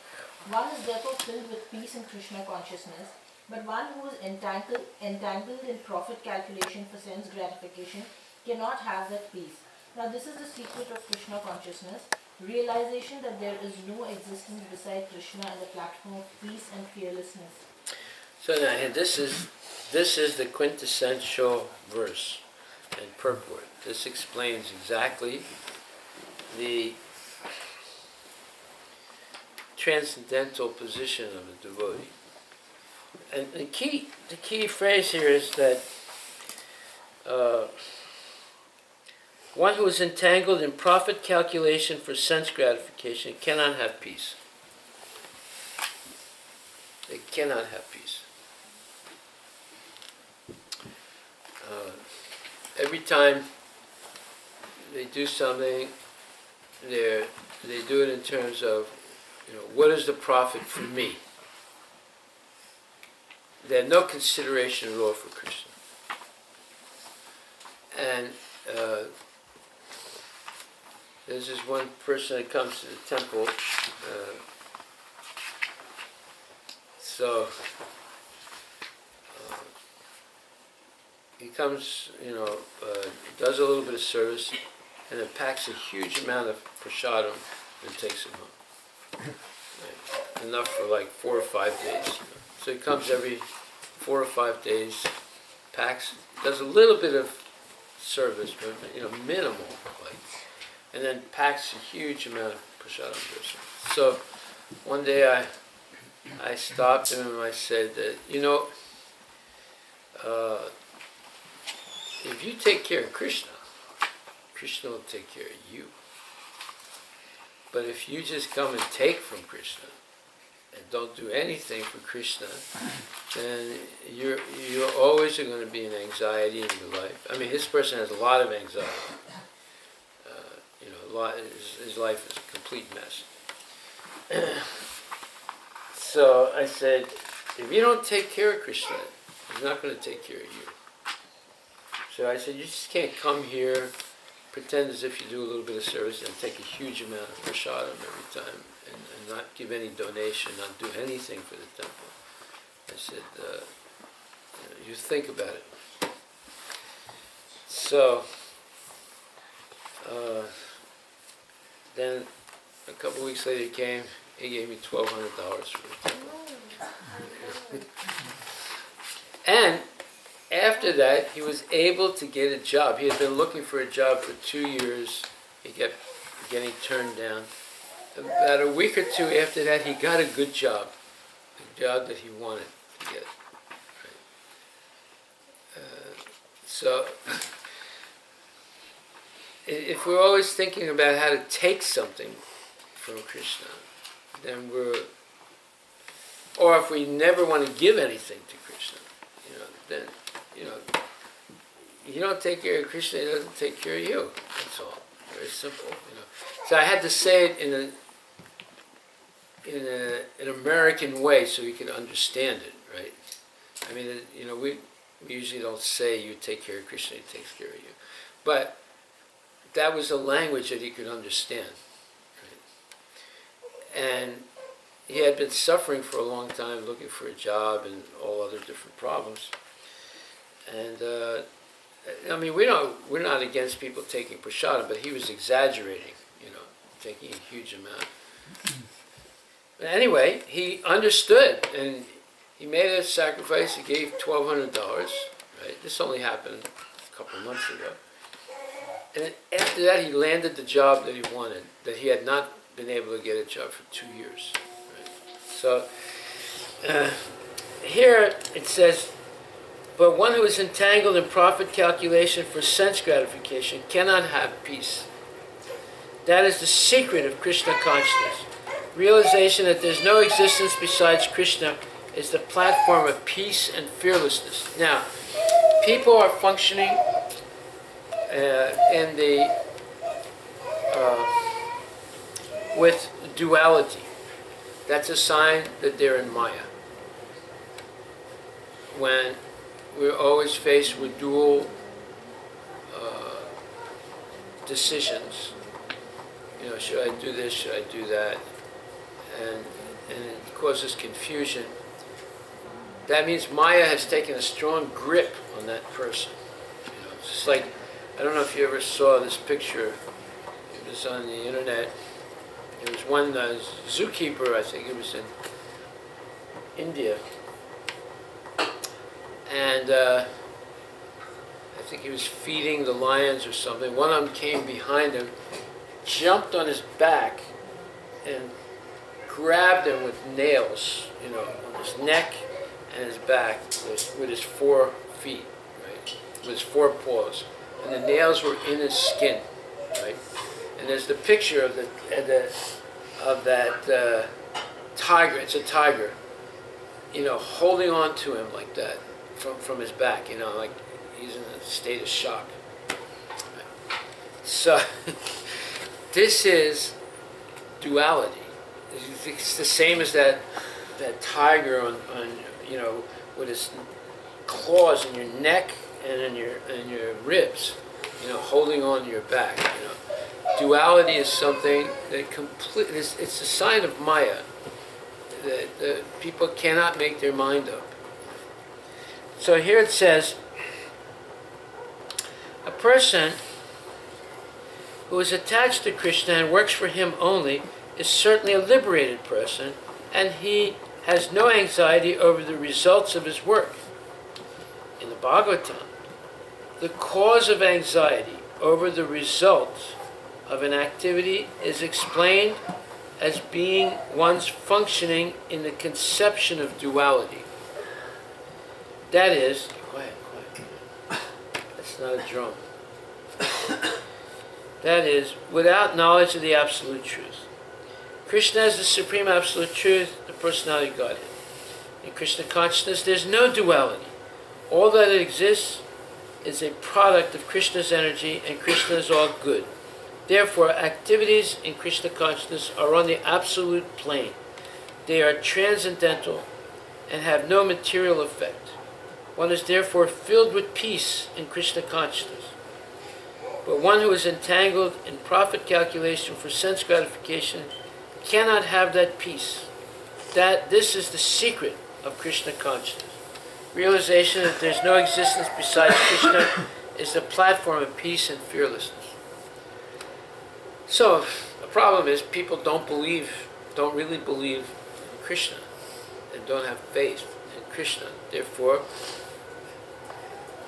One is therefore filled with peace in Krishna consciousness, but one who is entangled in profit calculation for sense gratification cannot have that peace. Now this is the secret of Krishna consciousness, realization that there is no existence beside Krishna and the platform of peace and fearlessness. So now here, this is the quintessential verse and purport. This explains exactly the transcendental position of a devotee. And the key phrase here is that one who is entangled in profit calculation for sense gratification cannot have peace. They cannot have peace. Every time they do something, they do it in terms of, what is the profit for me? They have no consideration at all for Krishna. And there's this one person that comes to the temple. He comes, does a little bit of service, and then packs a huge amount of prasadam and takes it home. Right. Enough for like 4 or 5 days. So he comes every 4 or 5 days, packs, does a little bit of service, but minimal, and then packs a huge amount of prasadam. So one day I stopped him and I said that, if you take care of Krishna, Krishna will take care of you. But if you just come and take from Krishna and don't do anything for Krishna, then you're always going to be in anxiety in your life. I mean, this person has a lot of anxiety. His life is a complete mess. So I said, if you don't take care of Krishna, he's not going to take care of you. So I said, you just can't come here, pretend as if you do a little bit of service and take a huge amount of prasadam every time and not give any donation, not do anything for the temple. I said, you think about it. So, then a couple weeks later he came, he gave me $1,200 for the temple. And after that, he was able to get a job. He had been looking for a job for 2 years. He kept getting turned down. About a week or two after that, he got a good job, the job that he wanted to get. So, if we're always thinking about how to take something from Krishna, then or if we never want to give anything to Krishna, then, you don't take care of Krishna, he doesn't take care of you. That's all. Very simple, So I had to say it in an American way so you can understand it, right? I mean, we usually don't say you take care of Krishna, he takes care of you. But that was a language that he could understand. Right? And he had been suffering for a long time, looking for a job and all other different problems. And we're not against people taking prasadam, but he was exaggerating, taking a huge amount. But anyway, he understood, and he made a sacrifice. He gave $1,200. Right? This only happened a couple of months ago. And then after that, he landed the job that he wanted, that he had not been able to get a job for 2 years. Right? So here it says, but one who is entangled in profit calculation for sense gratification cannot have peace. That is the secret of Krishna consciousness. Realization that there's no existence besides Krishna is the platform of peace and fearlessness. Now, people are functioning in the with duality. That's a sign that they're in Maya. When we're always faced with dual decisions, you know, should I do this, should I do that, and it causes confusion. That means Maya has taken a strong grip on that person. You know, it's just like, I don't know if you ever saw this picture. It was on the internet. It was one zookeeper, I think it was in India, and I think he was feeding the lions or something. One of them came behind him, jumped on his back, and grabbed him with nails, you know, on his neck and his back with his 4 feet, right? With his 4 paws, and the nails were in his skin, right? And there's the picture of that tiger. It's a tiger, you know, holding on to him like that from his back, you know, like he's in a state of shock. Right? So this is duality. It's the same as that tiger on you know, with his claws in your neck and in your ribs, you know, holding on to your back. You know, duality is something that it's a sign of Maya that people cannot make their mind up. So here it says, a person who is attached to Krishna and works for him only is certainly a liberated person, and he has no anxiety over the results of his work. In the Bhagavatam, the cause of anxiety over the results of an activity is explained as being one's functioning in the conception of duality. That is, quiet. That's not a drum. That is, without knowledge of the absolute truth. Krishna is the supreme absolute truth, the personality of Godhead. In Krishna consciousness, there's no duality. All that exists is a product of Krishna's energy, and Krishna is all good. Therefore, activities in Krishna consciousness are on the absolute plane. They are transcendental and have no material effect. One is therefore filled with peace in Krishna consciousness. But one who is entangled in profit calculation for sense gratification cannot have that peace. This is the secret of Krishna consciousness. Realization that there's no existence besides Krishna is the platform of peace and fearlessness. So, the problem is people don't really believe in Krishna, and don't have faith in Krishna. Therefore,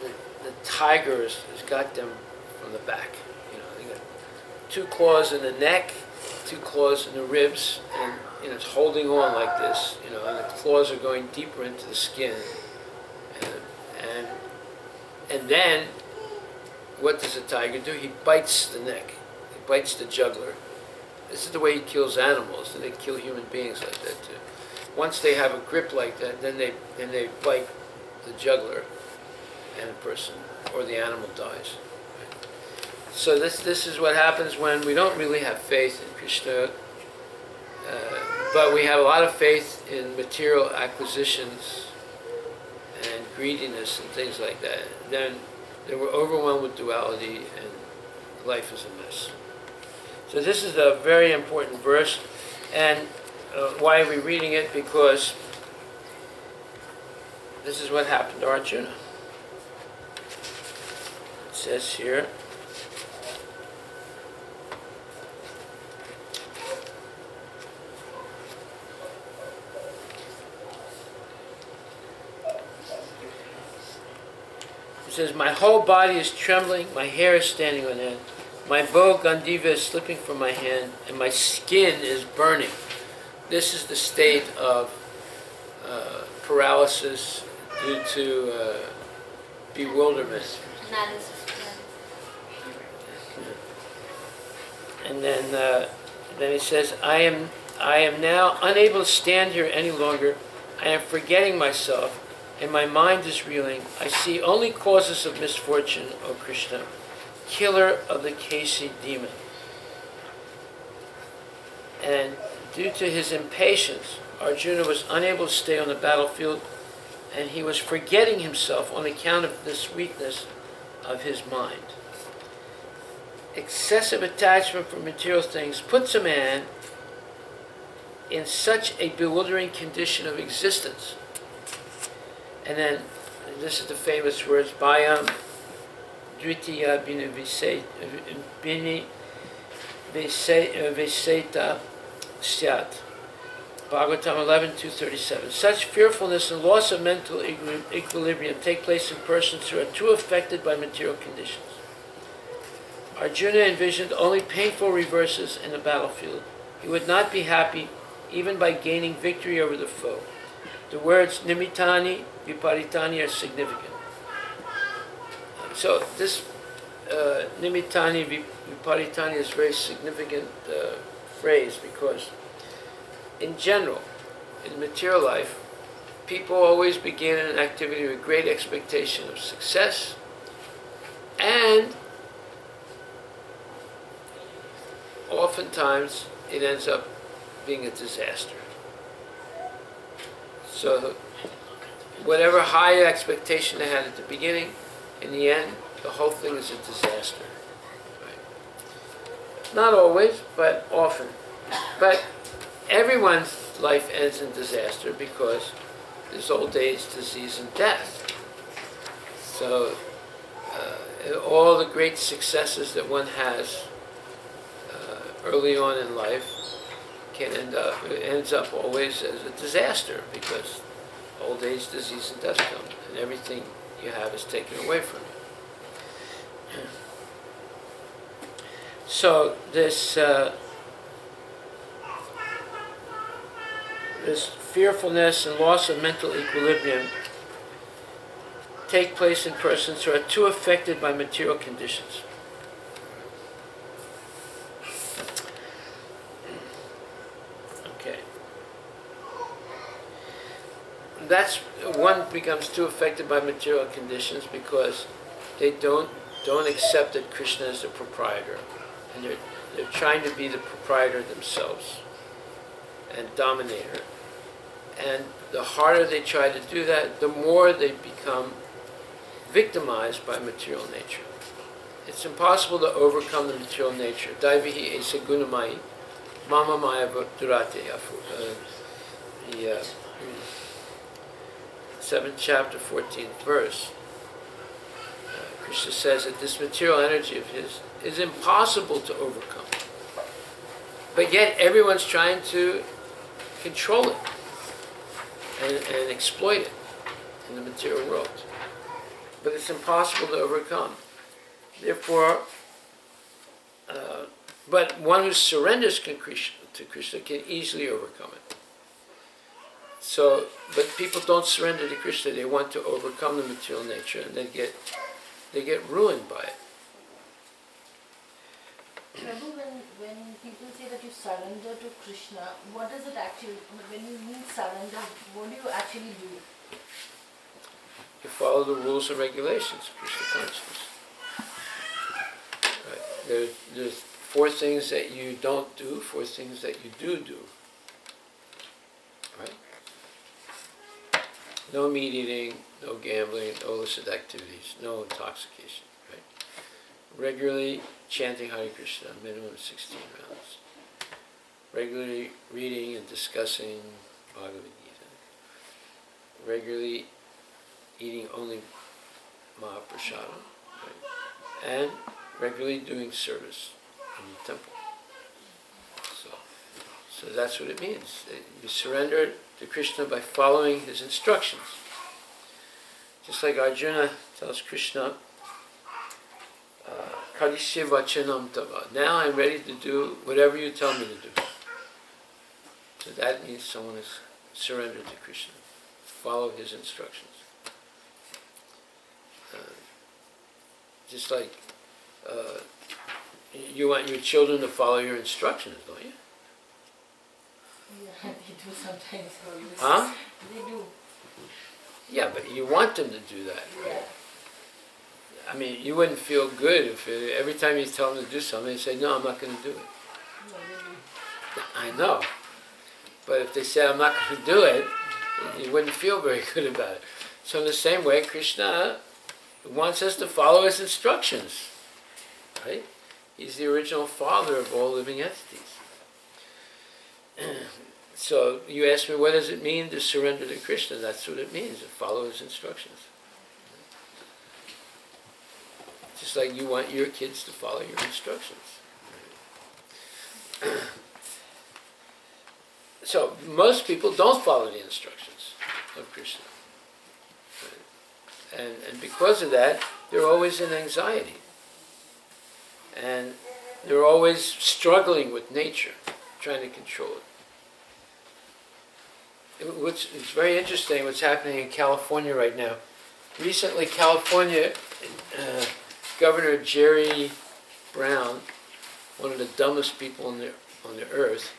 the tiger has got them from the back. You know, they got 2 claws in the neck, 2 claws in the ribs, and you know, it's holding on like this. You know, and the claws are going deeper into the skin. And then, what does a tiger do? He bites the neck. He bites the jugular. This is the way he kills animals, and they kill human beings like that too. Once they have a grip like that, then they bite the jugular, and the person or the animal dies. So this is what happens when we don't really have faith in Krishna, but we have a lot of faith in material acquisitions and greediness and things like that. Then we're overwhelmed with duality, and life is a mess. So this is a very important verse, and why are we reading it? Because this is what happened to Arjuna. It says here, it says, my whole body is trembling, my hair is standing on end. My bow Gandiva is slipping from my hand, and my skin is burning. This is the state of paralysis due to bewilderment. Analysis. And then he says, I am now unable to stand here any longer. I am forgetting myself, and my mind is reeling. I see only causes of misfortune, O Krishna, killer of the Kasi demon. And due to his impatience, Arjuna was unable to stay on the battlefield, and he was forgetting himself on account of this weakness of his mind. Excessive attachment for material things puts a man in such a bewildering condition of existence. And then, this is the famous words, Bhayam Dvitiya Viseta Syat. Bhagavatam 11:237. Such fearfulness and loss of mental equilibrium take place in persons who are too affected by material conditions. Arjuna envisioned only painful reverses in the battlefield. He would not be happy even by gaining victory over the foe. The words nimittani, viparitani are significant. So this nimittani, viparitani is a very significant phrase, because in general, in material life, people always begin an activity with great expectation of success, and oftentimes it ends up being a disaster. So whatever high expectation they had at the beginning, in the end, the whole thing is a disaster. Right? Not always, but often. But everyone's life ends in disaster because there's old age, disease, and death. So all the great successes that one has early on in life ends up always as a disaster, because old age, disease, and death come, and everything you have is taken away from you. So this fearfulness and loss of mental equilibrium take place in persons who are too affected by material conditions. Okay. That's one becomes too affected by material conditions because they don't accept that Krishna is the proprietor, and they're trying to be the proprietor themselves and dominator. And the harder they try to do that, the more they become victimized by material nature. It's impossible to overcome the material nature. Daivihi esa gunamai, mama maya durate afu. The 7th chapter, 14th verse. Krishna says that this material energy of his is impossible to overcome. But yet everyone's trying to control it and exploit it in the material world. But it's impossible to overcome. Therefore, but one who surrenders to Krishna can easily overcome it. So, but people don't surrender to Krishna. They want to overcome the material nature, and they get ruined by it. Prabhu, when people say that you surrender to Krishna, what does it actually, when you mean surrender, what do you actually do? You follow the rules and regulations of Krishna consciousness. Right. There's 4 things that you don't do, 4 things that you do. Right? No meat eating, no gambling, no illicit activities, no intoxication. Right? Regularly chanting Hare Krishna, minimum of 16 rounds. Regularly reading and discussing Bhagavad Gita. Regularly eating only Mahaprasada. Right? And regularly doing service in the temple. So that's what it means. You surrender to Krishna by following his instructions. Just like Arjuna tells Krishna, Karishe vachanam tava. Now I'm ready to do whatever you tell me to do. So that means someone is surrendered to Krishna. Follow his instructions. Just like you want your children to follow your instructions, don't you? Yeah, they do sometimes. Huh? They do. Yeah, but you want them to do that. Yeah. I mean, you wouldn't feel good if every time you tell them to do something, they say, no, I'm not going to do it. No, they do. I know. But if they say, I'm not going to do it, you wouldn't feel very good about it. So in the same way, Krishna wants us to follow his instructions. Right? He's the original father of all living entities. So you ask me, what does it mean to surrender to Krishna? That's what it means, to follow his instructions. Just like you want your kids to follow your instructions. So most people don't follow the instructions of Krishna. And because of that, they're always in anxiety. And they're always struggling with nature, trying to control it. It's very interesting what's happening in California right now. Recently, California, Governor Jerry Brown, one of the dumbest people on the earth,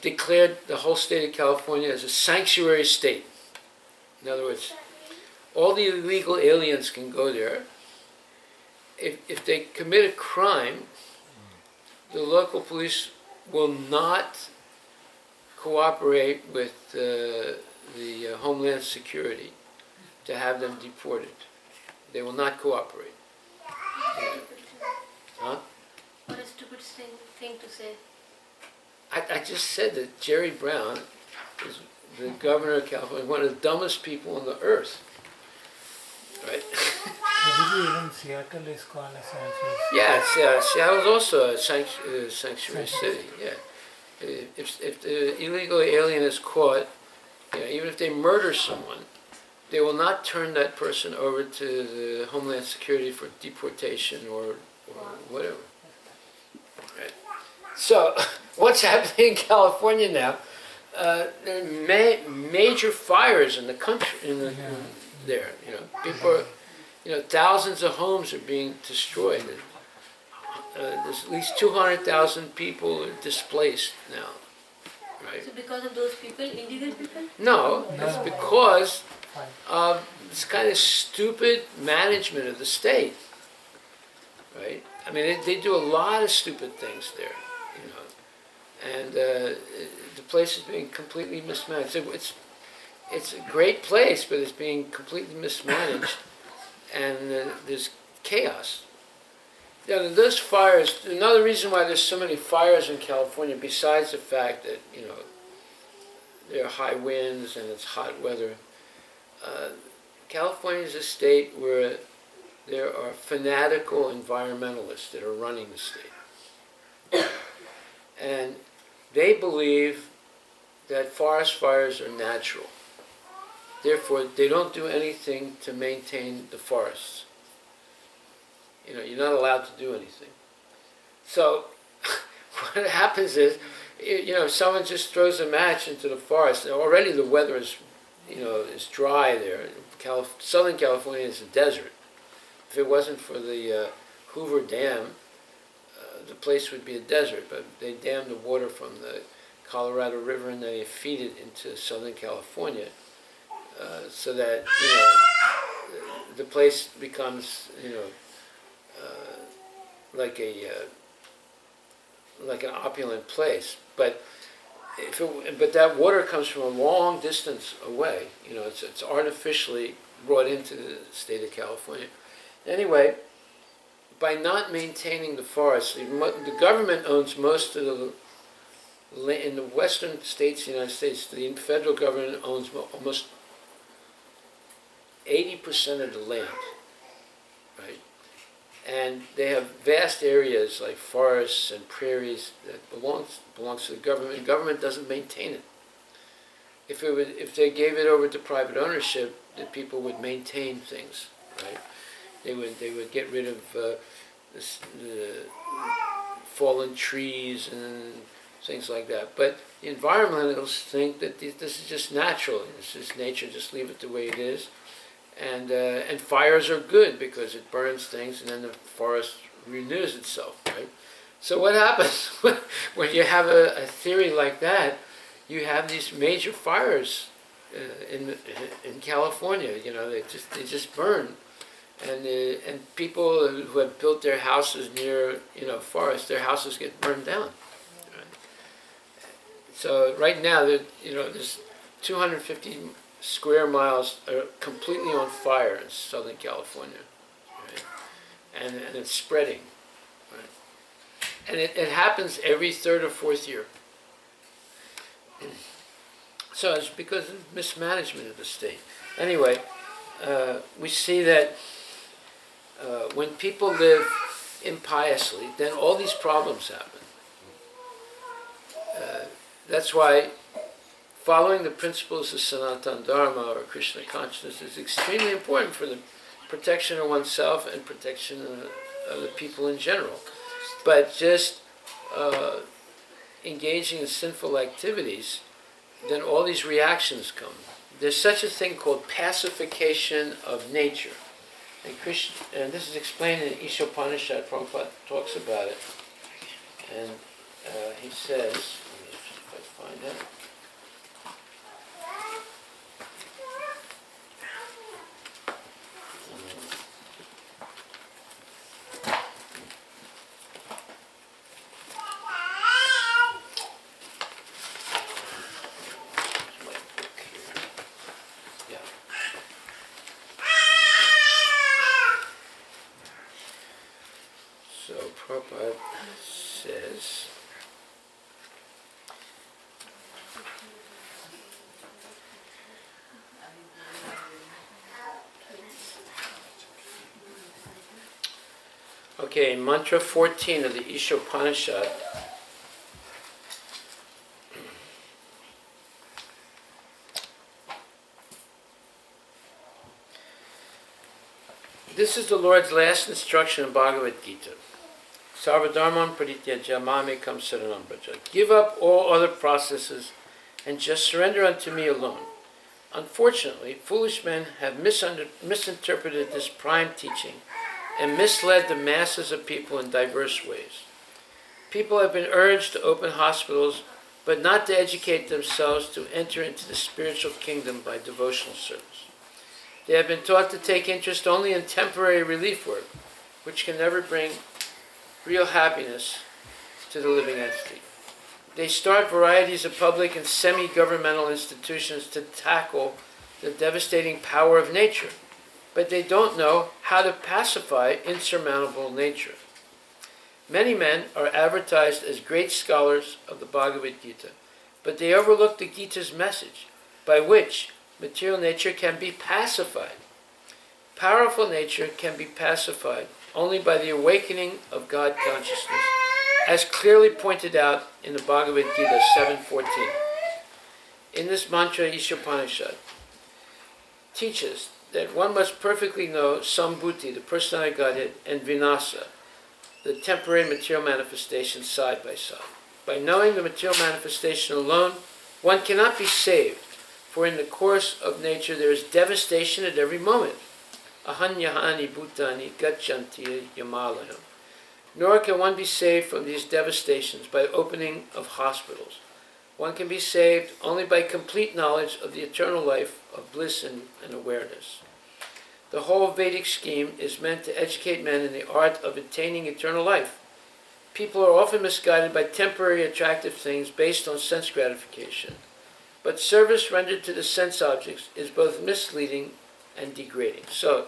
declared the whole state of California as a sanctuary state. In other words, all the illegal aliens can go there. If they commit a crime, the local police will not cooperate with the Homeland Security to have them deported. They will not cooperate. Huh? What a stupid thing to say. I just said that Jerry Brown is the governor of California, one of the dumbest people on the earth. Right? Even Seattle is called a sanctuary. Yeah, Seattle's also a sanctuary city. Yeah. If the illegal alien is caught, even if they murder someone, they will not turn that person over to the Homeland Security for deportation or whatever. Right. So, what's happening in California now? There are major fires in the country, there. People are, thousands of homes are being destroyed. There's at least 200,000 people are displaced now. Right? So because of those people, illegal people? No, it's because of this kind of stupid management of the state. Right? I mean, they do a lot of stupid things there, and the place is being completely mismanaged. It's a great place, but it's being completely mismanaged, and there's chaos. Those fires, another reason why there's so many fires in California, besides the fact that, there are high winds and it's hot weather, California is a state where there are fanatical environmentalists that are running the state. And they believe that forest fires are natural. Therefore, they don't do anything to maintain the forests. You're not allowed to do anything. So, what happens is, if someone just throws a match into the forest, already the weather is, is dry there. Southern California is a desert. If it wasn't for the Hoover Dam, the place would be a desert, but they dam the water from the Colorado River and they feed it into Southern California, so that the place becomes like an opulent place. But that water comes from a long distance away. It's artificially brought into the state of California. Anyway, by not maintaining the forests, the government owns most of in the western states of the United States, the federal government owns almost 80% of the land, right? And they have vast areas like forests and prairies that belongs to the government. The government doesn't maintain it. If they gave it over to private ownership, the people would maintain things, right? They would get rid of the fallen trees and things like that. But the environmentalists think that this is just natural. This is nature. Just leave it the way it is. And fires are good because it burns things, and then the forest renews itself. Right. So what happens when you have a theory like that? You have these major fires in California. You know, they just burn. And people who have built their houses near, forests, their houses get burned down. Right? So right now, there's 250 square miles are completely on fire in Southern California, right? And it's spreading. Right? And it happens every third or fourth year. So it's because of mismanagement of the state. Anyway, we see that when people live impiously, then all these problems happen. That's why following the principles of Sanatana Dharma or Krishna consciousness is extremely important for the protection of oneself and protection of the people in general. But just engaging in sinful activities, then all these reactions come. There's such a thing called pacification of nature. And this is explained in Ishopanishad. Prabhupada talks about it. And he says, let me see if I find it. Prabhupada says, okay, in mantra 14 of the Ishopanishad, this is the Lord's last instruction in Bhagavad Gita. Sarvadharman parityajya mamekam saranam braja. Give up all other processes and just surrender unto me alone. Unfortunately, foolish men have misinterpreted this prime teaching and misled the masses of people in diverse ways. People have been urged to open hospitals, but not to educate themselves to enter into the spiritual kingdom by devotional service. They have been taught to take interest only in temporary relief work, which can never bring real happiness to the living entity. They start varieties of public and semi-governmental institutions to tackle the devastating power of nature, but they don't know how to pacify insurmountable nature. Many men are advertised as great scholars of the Bhagavad Gita, but they overlook the Gita's message, by which material nature can be pacified. Powerful nature can be pacified only by the awakening of God consciousness, as clearly pointed out in the Bhagavad Gita 7.14. In this mantra, Ishopanishad teaches that one must perfectly know Sambhuti, the personality of Godhead, and Vinasa, the temporary material manifestation, side by side. By knowing the material manifestation alone, one cannot be saved, for in the course of nature there is devastation at every moment. Ahanyahani bhutani gachanti yamalayam. Nor can one be saved from these devastations by opening of hospitals. One can be saved only by complete knowledge of the eternal life of bliss and awareness. The whole Vedic scheme is meant to educate men in the art of attaining eternal life. People are often misguided by temporary attractive things based on sense gratification. But service rendered to the sense objects is both misleading and degrading. So,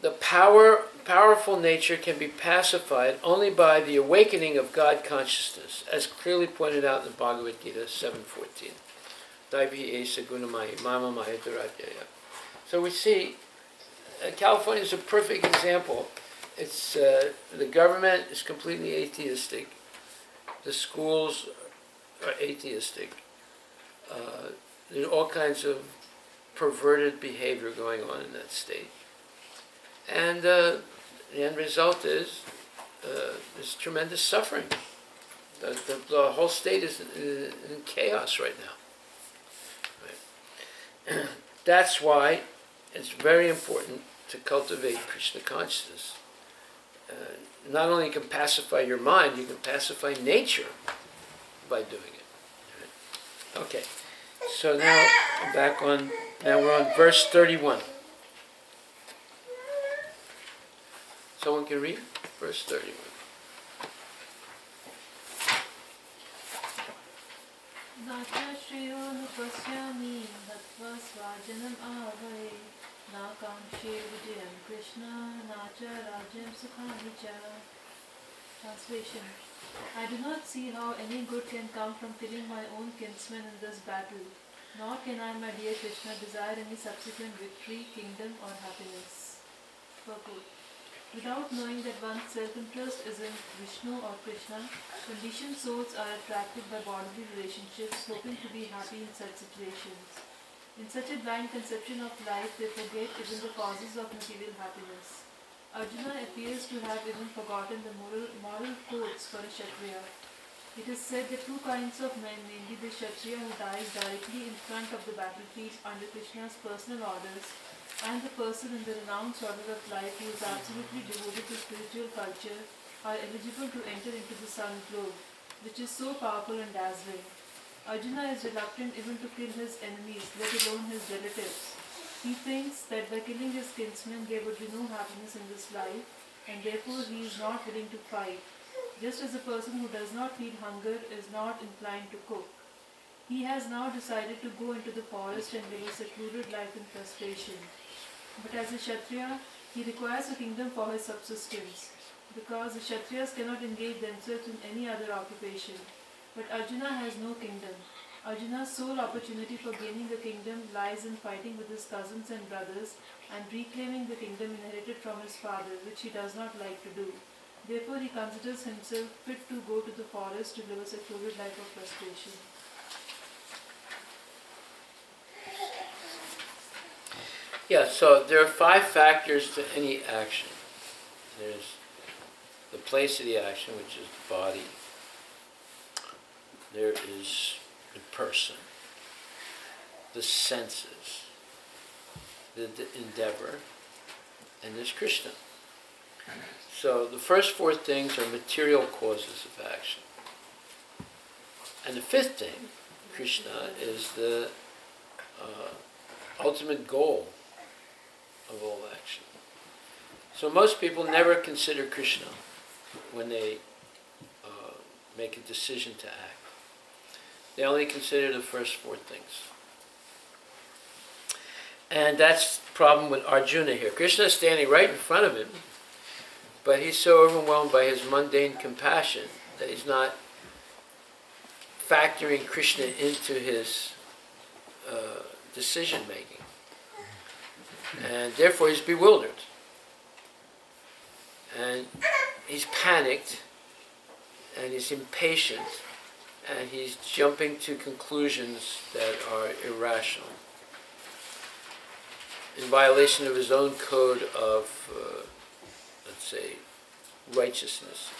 the powerful nature can be pacified only by the awakening of God consciousness, as clearly pointed out in the Bhagavad Gita 7.14. Daivi esa gunamaya mama maya dharatyaya. So we see California is a perfect example. It's the government is completely atheistic. The schools are atheistic. There's all kinds of perverted behavior going on in that state. And the end result is this tremendous suffering. The whole state is in chaos right now. Right? That's why it's very important to cultivate Krishna consciousness. Not only can pacify your mind, you can pacify nature by doing it. Right? Okay, so now we're on verse 31. Someone can read verse 31. Nacha shriyo nupasyami natva svajanam avai na kamshe vijayam Krishna nacha rajyam sukhani cha. Translation. I do not see how any good can come from killing my own kinsmen in this battle, nor can I, my dear Krishna, desire any subsequent victory, kingdom or happiness. Purport. Without knowing that one's self-interest isn't Vishnu or Krishna, conditioned souls are attracted by bodily relationships, hoping to be happy in such situations. In such a blind conception of life, they forget even the causes of material happiness. Arjuna appears to have even forgotten the moral codes for a Kshatriya. It is said that two kinds of men, namely the Kshatriya who dies directly in front of the battlefield under Krishna's personal orders, and the person in the renounced order of life who is absolutely devoted to spiritual culture, are eligible to enter into the sun globe, which is so powerful and dazzling. Arjuna is reluctant even to kill his enemies, let alone his relatives. He thinks that by killing his kinsmen there would be no happiness in this life, and therefore he is not willing to fight, just as a person who does not feel hunger is not inclined to cook. He has now decided to go into the forest and live a secluded life in frustration. But as a Kshatriya, he requires a kingdom for his subsistence, because the Kshatriyas cannot engage themselves in any other occupation. But Arjuna has no kingdom. Arjuna's sole opportunity for gaining a kingdom lies in fighting with his cousins and brothers and reclaiming the kingdom inherited from his father, which he does not like to do. Therefore, he considers himself fit to go to the forest to live a secluded life of frustration. Yeah, so there are 5 factors to any action. There's the place of the action, which is the body. There is the person, the senses, the endeavor, and there's Krishna. So the first 4 things are material causes of action. And the 5th thing, Krishna, is the ultimate goal of all action. So most people never consider Krishna when they make a decision to act. They only consider the first 4 things. And that's the problem with Arjuna here. Krishna is standing right in front of him, but he's so overwhelmed by his mundane compassion that he's not factoring Krishna into his decision making. And therefore he's bewildered. And he's panicked, and he's impatient, and he's jumping to conclusions that are irrational, in violation of his own code of, let's say, righteousness.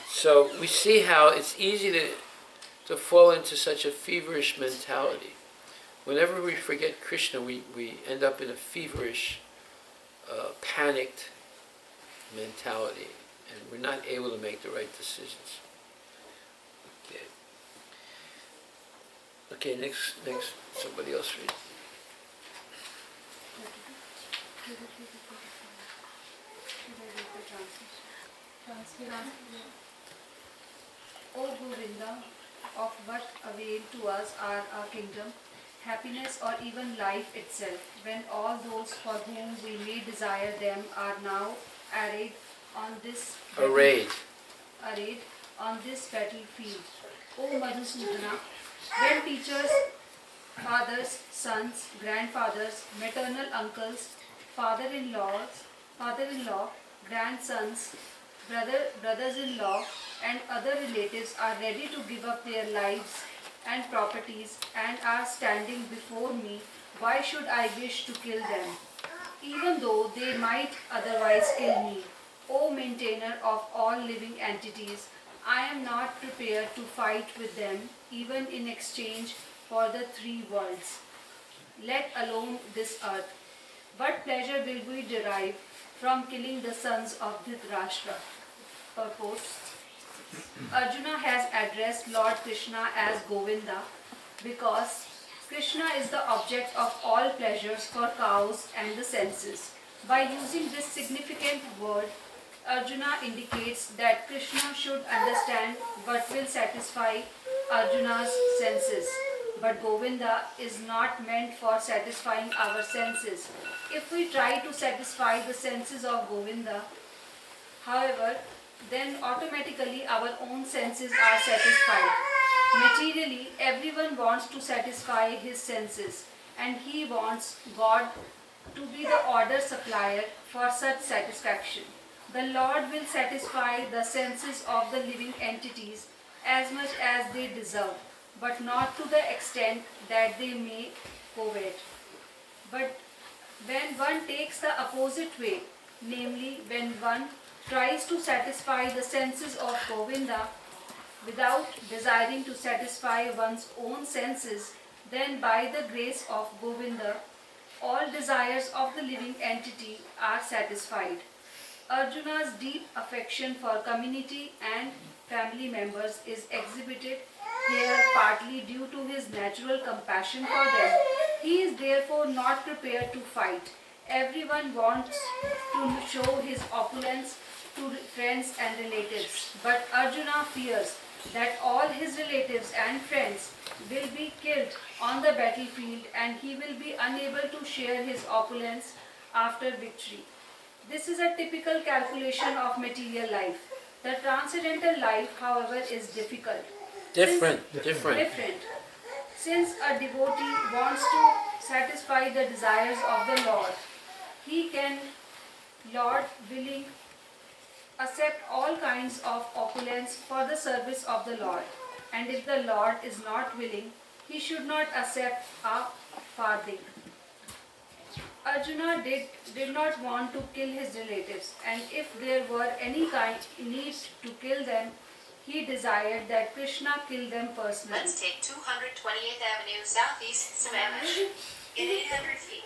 So we see how it's easy to fall into such a feverish mentality. Whenever we forget Krishna, we end up in a feverish, panicked mentality, and we're not able to make the right decisions. Okay, next, somebody else read. O Govinda, of what avail to us are our kingdom, happiness or even life itself, when all those for whom we may desire them are now arrayed on this battlefield. O Madhusudana, when teachers, fathers, sons, grandfathers, maternal uncles, father-in-law, grandsons, brothers-in-law, and other relatives are ready to give up their lives and properties and are standing before me, why should I wish to kill them? even though they might otherwise kill me. O maintainer of all living entities, I am not prepared to fight with them, even in exchange for the three worlds, let alone this earth. What pleasure will we derive from killing the sons of Dhritarashtra? Purport. Arjuna has addressed Lord Krishna as Govinda because Krishna is the object of all pleasures for cows and the senses. By using this significant word, Arjuna indicates that Krishna should understand what will satisfy Arjuna's senses. But Govinda is not meant for satisfying our senses. If we try to satisfy the senses of Govinda, however, then automatically our own senses are satisfied. Materially, everyone wants to satisfy his senses, and he wants God to be the order supplier for such satisfaction. The Lord will satisfy the senses of the living entities as much as they deserve, but not to the extent that they may covet. But when one takes the opposite way, namely when one tries to satisfy the senses of Govinda without desiring to satisfy one's own senses, then by the grace of Govinda, all desires of the living entity are satisfied. Arjuna's deep affection for community and family members is exhibited here partly due to his natural compassion for them. He is therefore not prepared to fight. Everyone wants to show his opulence to friends and relatives, but Arjuna fears that all his relatives and friends will be killed on the battlefield and he will be unable to share his opulence after victory. This is a typical calculation of material life. The transcendental life, however, is difficult. Different. Since a devotee wants to satisfy the desires of the Lord, he can, Lord willing, accept all kinds of opulence for the service of the Lord. And if the Lord is not willing, he should not accept a farthing. Arjuna did not want to kill his relatives, and if there were any kind need to kill them, he desired that Krishna kill them personally. Let's take 228th Avenue Southeast Sammamish in 800 feet.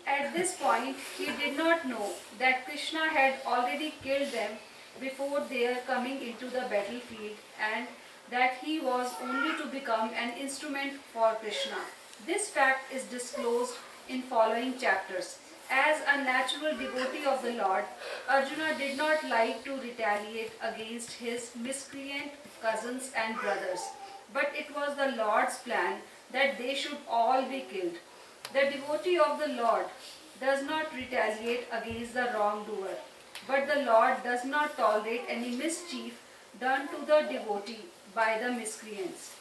At this point, he did not know that Krishna had already killed them before their coming into the battlefield, and that he was only to become an instrument for Krishna. This fact is disclosed in following chapters. As a natural devotee of the Lord, Arjuna did not like to retaliate against his miscreant cousins and brothers, but it was the Lord's plan that they should all be killed. The devotee of the Lord does not retaliate against the wrongdoer, but the Lord does not tolerate any mischief done to the devotee by the miscreants.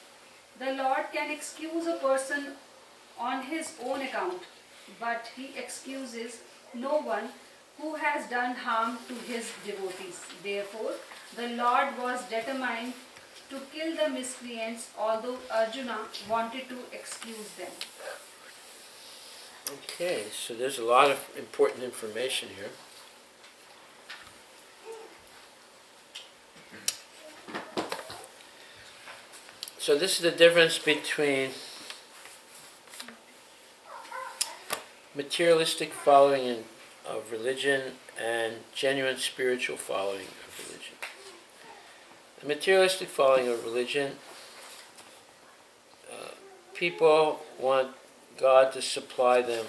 The Lord can excuse a person on his own account, but he excuses no one who has done harm to his devotees. Therefore, the Lord was determined to kill the miscreants, although Arjuna wanted to excuse them. Okay, so there's a lot of important information here. So this is the difference between materialistic following of religion and genuine spiritual following of religion. The materialistic following of religion, people want God to supply them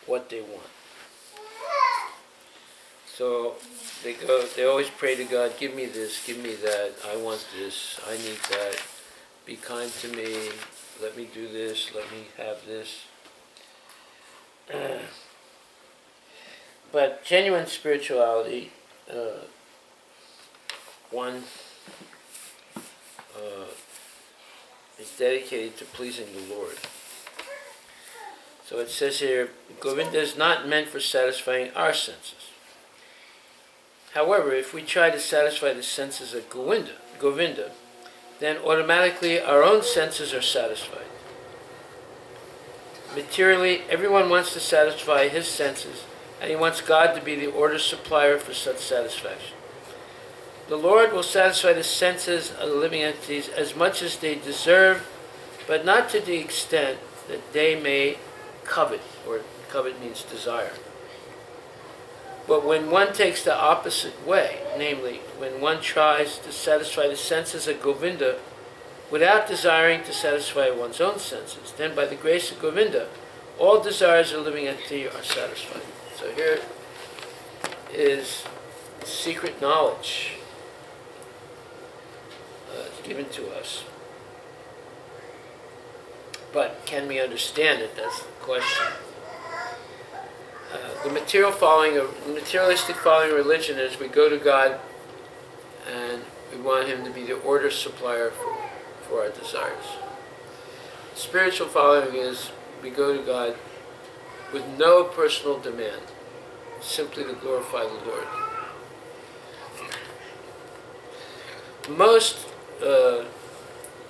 what they want. So they always pray to God, give me this, give me that, I want this, I need that, be kind to me, let me do this, let me have this. But genuine spirituality, one is dedicated to pleasing the Lord. So it says here, Govinda is not meant for satisfying our senses. However, if we try to satisfy the senses of Govinda, then automatically our own senses are satisfied. Materially, everyone wants to satisfy his senses, and he wants God to be the order supplier for such satisfaction. The Lord will satisfy the senses of the living entities as much as they deserve, but not to the extent that they may covet, or covet means desire. But when one takes the opposite way, namely, when one tries to satisfy the senses of Govinda without desiring to satisfy one's own senses, then by the grace of Govinda, all desires of the living entity are satisfied. So here is secret knowledge given to us. But can we understand it? That's the question. The materialistic following of religion is we go to God and we want Him to be the order supplier for our desires. Spiritual following is we go to God with no personal demand, simply to glorify the Lord. Most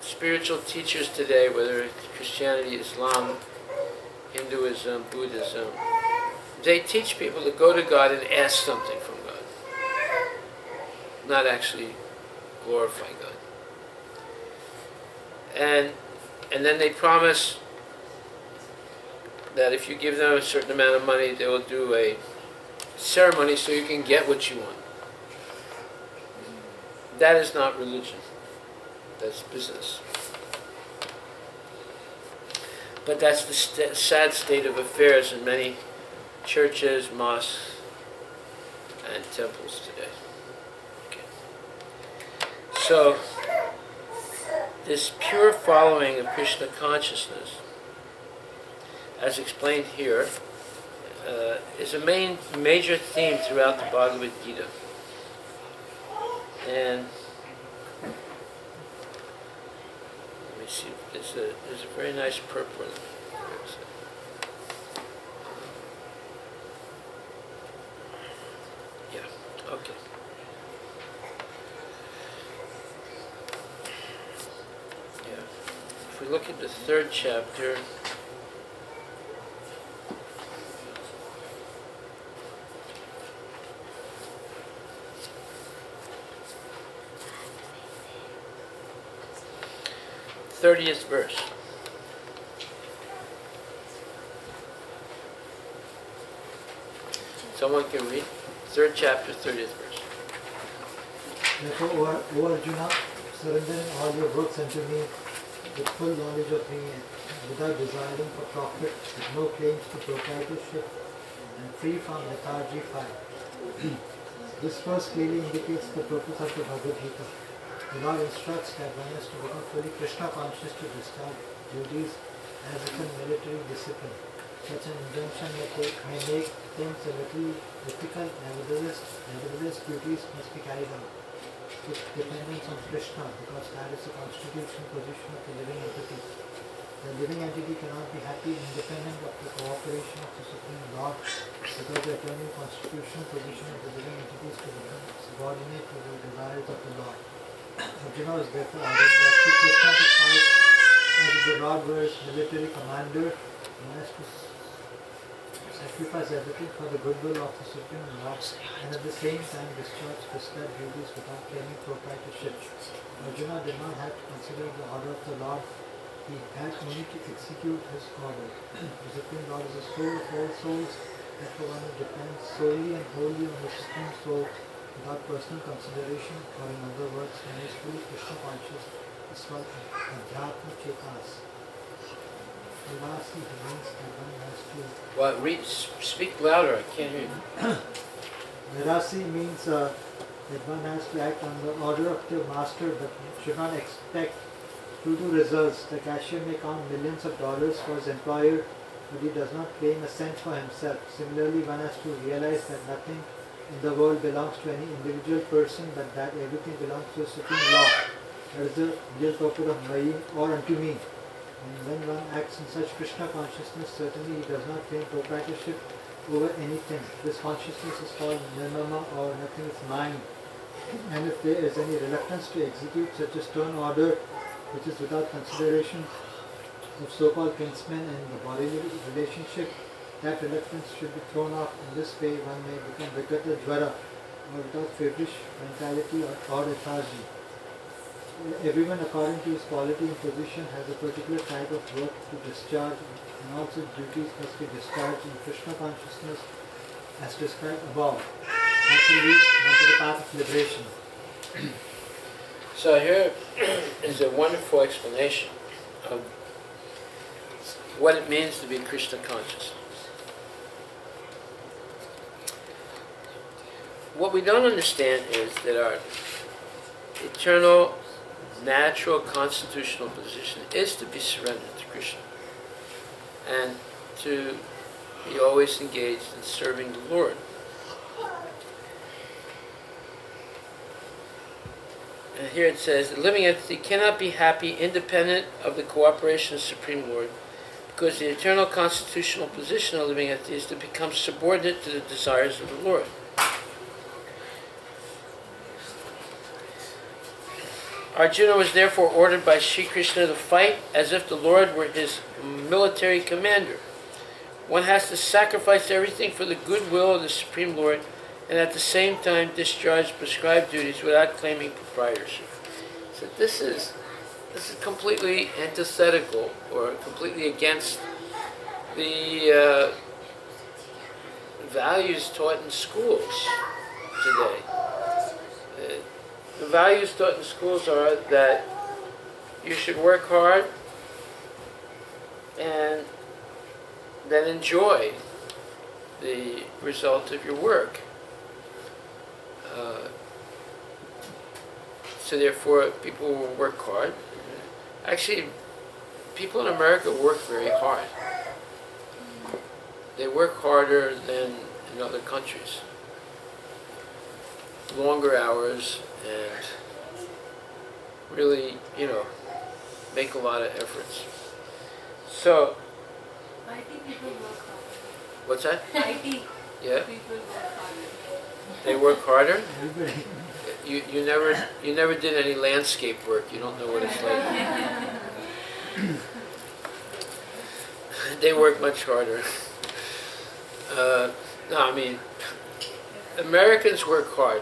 spiritual teachers today, whether it's Christianity, Islam, Hinduism, Buddhism, they teach people to go to God and ask something from God, not actually glorify God. And then they promise that if you give them a certain amount of money, they will do a ceremony so you can get what you want. That is not religion. That's business. But that's the sad state of affairs in many churches, mosques, and temples today. Okay. So, this pure following of Krishna consciousness, as explained here, is a major theme throughout the Bhagavad Gita. And let me see, there's a very nice purport. Yeah, okay. Yeah. If we look at the 3rd chapter, th verse. Someone can read? 3rd chapter, 30th verse. Therefore, O Arjuna, surrendering all your works unto me with full knowledge of me, without desiring for profit, with no claims to proprietorship, and free from lethargy 5. This verse clearly indicates the purpose of the Bhagavad Gita. The Lord instructs that one has to become fully Krishna conscious to discharge duties as if in military discipline. Such an injunction may make things a little difficult, nevertheless duties must be carried out with dependence on Krishna, because that is the constitutional position of the living entity. The living entity cannot be happy independent of the cooperation of the Supreme Lord, because the eternal constitutional position of the living entity is to become subordinate to the desires of the Lord. Arjuna was therefore ordered that Sri Krishna to fight as if the Lord were his military commander, and has to sacrifice everything for the goodwill of the Supreme Lord, and at the same time discharge prescribed duties without claiming proprietorship. Arjuna did not have to consider the order of the Lord, he had only to execute his order. The Supreme Lord is the soul of all souls, therefore one depends solely and wholly on the Supreme Soul without personal consideration, or in other words, when he is fully Krishna conscious, is called Adhyatma Chetas. Vedasi means that one has to... What? Speak louder, I can't hear you. Vedasi means that one has to act on the order of the master, but should not expect to do results. The cashier may count millions of dollars for his employer, but he does not claim a cent for himself. Similarly, one has to realize that nothing in the world belongs to any individual person, but that everything belongs to a supreme law. That is the real purpose of Mai or unto me. And when one acts in such Krishna consciousness, certainly he does not claim proprietorship over anything. This consciousness is called nirmama, or nothing is mine. And if there is any reluctance to execute such a stern order, which is without consideration of so-called kinsmen and the bodily relationship, that reluctance should be thrown off. In this way, one may become Vikata Dwara, or without feverish mentality or lethargy. Everyone, according to his quality and position, has a particular type of work to discharge, and all such duties must be discharged in Krishna consciousness as described above. That will lead one to the path of liberation. So here is a wonderful explanation of what it means to be Krishna conscious. What we don't understand is that our eternal, natural, constitutional position is to be surrendered to Krishna and to be always engaged in serving the Lord. And here it says, the living entity cannot be happy independent of the cooperation of the Supreme Lord, because the eternal constitutional position of the living entity is to become subordinate to the desires of the Lord. Arjuna was therefore ordered by Sri Krishna to fight as if the Lord were his military commander. One has to sacrifice everything for the goodwill of the Supreme Lord, and at the same time discharge prescribed duties without claiming proprietorship. So this is completely antithetical, or completely against the values taught in schools today. The values taught in schools are that you should work hard and then enjoy the result of your work. So therefore, people will work hard. Actually, people in America work very hard. They work harder than in other countries. Longer hours and really, make a lot of efforts. So, IT people work harder. what's that? IT Yeah, people work harder. they work harder. Everybody. You never did any landscape work. You don't know what it's like. They work much harder. No, I mean, Americans work hard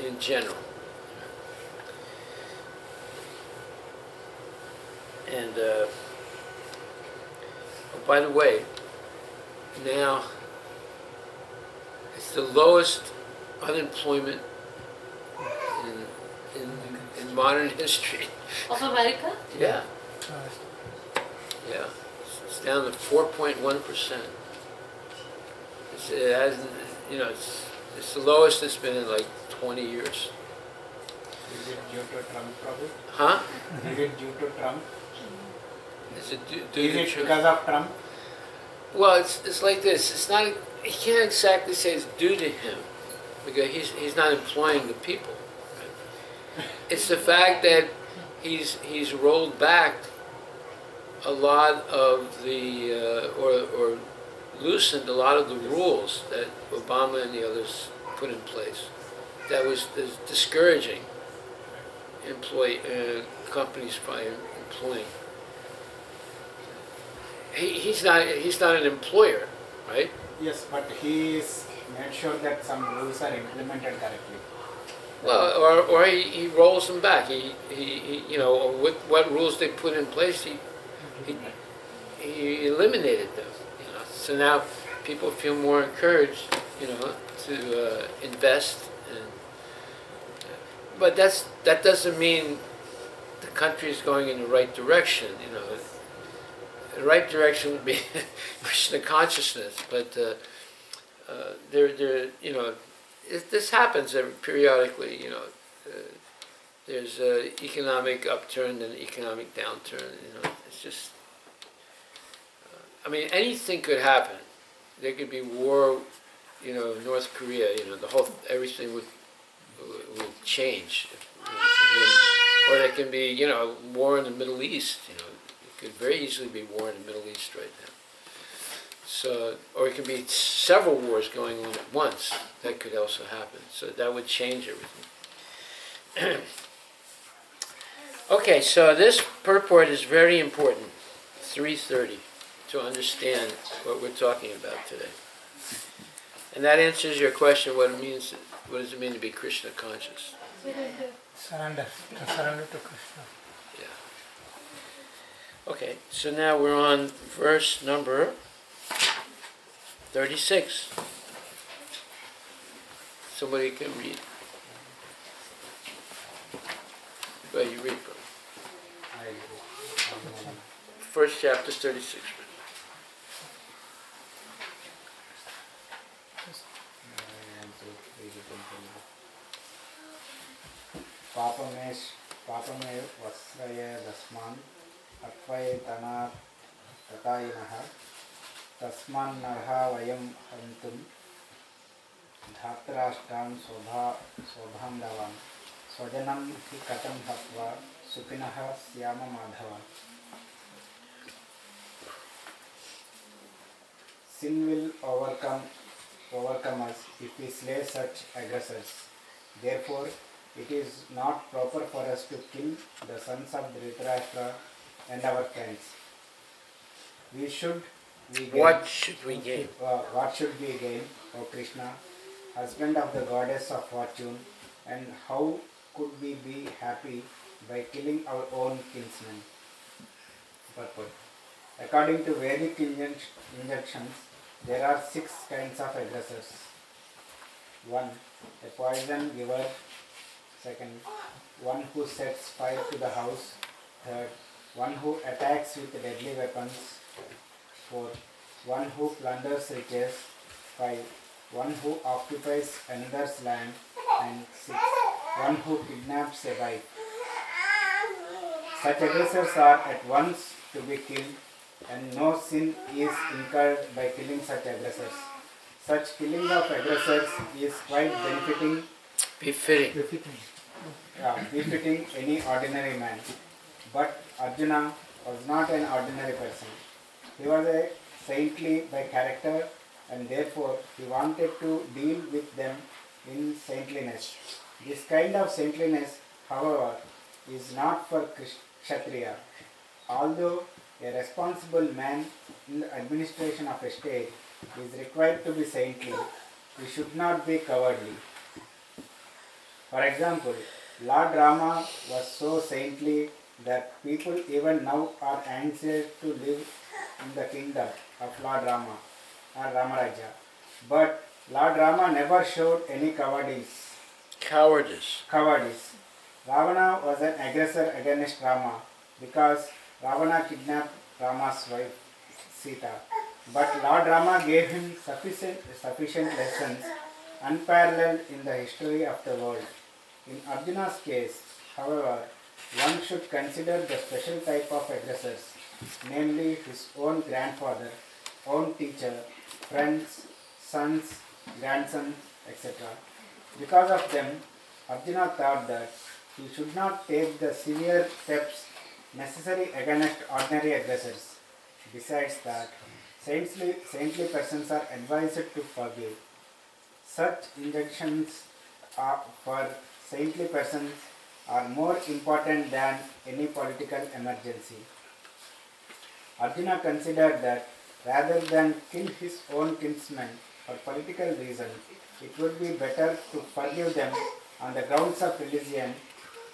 in general. And oh, by the way, now it's the lowest unemployment in modern history. Of America? Yeah, yeah. It's down to 4.1%. It hasn't, it's the lowest it's been in like 20 years. Is it due to Trump probably? Huh? Is it due to Trump? Is it Is it because of Trump? Well, it's like this. It's not. You can't exactly say it's due to him, because he's not employing the people. It's the fact that he's rolled back a lot of the or loosened a lot of the rules that Obama and the others put in place. That was discouraging companies by employing. He's not an employer, right? Yes, but he is made sure that some rules are implemented correctly. Well, or he rolls them back. He what rules they put in place, he eliminated them. So now people feel more encouraged, to invest. But that doesn't mean the country is going in the right direction. The right direction would be Krishna consciousness, but this happens periodically. There's economic upturn and economic downturn. It's just. I mean, anything could happen. There could be war. North Korea. Everything would change. Or there can be war in the Middle East. It could very easily be war in the Middle East right now. So, or it could be several wars going on at once. That could also happen. So that would change everything. Okay, so this purport is very important, 330, to understand what we're talking about today. And that answers your question, what does it mean to be Krishna conscious? Surrender. To surrender to Krishna. Yeah. Okay, so now we're on verse number 36. Somebody can read. Well, you read, bro. First chapter, 36. पापमे वस्त्रय दस्मान् अक्वये तना तथायिनः तस्मान्नर्हा वयं हन्तुं धात्राष्ट्रान् स्वबान्धवान् स्वजनं हि कथं हत्वा सुखिनः स्याम Madhav. Sin will overcome us if we slay such aggressors. Therefore, it is not proper for us to kill the sons of Dhritarashtra and our friends. What should we gain? What should we gain, O Krishna, husband of the goddess of fortune, and how could we be happy by killing our own kinsmen? Purport. According to Vedic injunctions, there are 6 kinds of aggressors. 1. A poison giver. 2nd. One who sets fire to the house. 3rd. One who attacks with deadly weapons. 4th. One who plunders riches. 5. One who occupies another's land. And 6th. One who kidnaps a wife. Such aggressors are at once to be killed, and no sin is incurred by killing such aggressors. Such killing of aggressors is quite befitting any ordinary man. But Arjuna was not an ordinary person. He was a saintly by character, and therefore he wanted to deal with them in saintliness. This kind of saintliness, however, is not for Kshatriya. Although a responsible man in the administration of a state is required to be saintly, he should not be cowardly. For example, Lord Rama was so saintly that people even now are anxious to live in the kingdom of Lord Rama or Ramaraja. But Lord Rama never showed any cowardice. Ravana was an aggressor against Rama because Ravana kidnapped Rama's wife Sita. But Lord Rama gave him sufficient lessons unparalleled in the history of the world. In Arjuna's case, however, one should consider the special type of aggressors, namely his own grandfather, own teacher, friends, sons, grandsons, etc. Because of them, Arjuna thought that he should not take the severe steps necessary against ordinary aggressors. Besides that, saintly persons are advised to forgive. Such injunctions for saintly persons are more important than any political emergency. Arjuna considered that rather than kill his own kinsmen for political reasons, it would be better to forgive them on the grounds of religion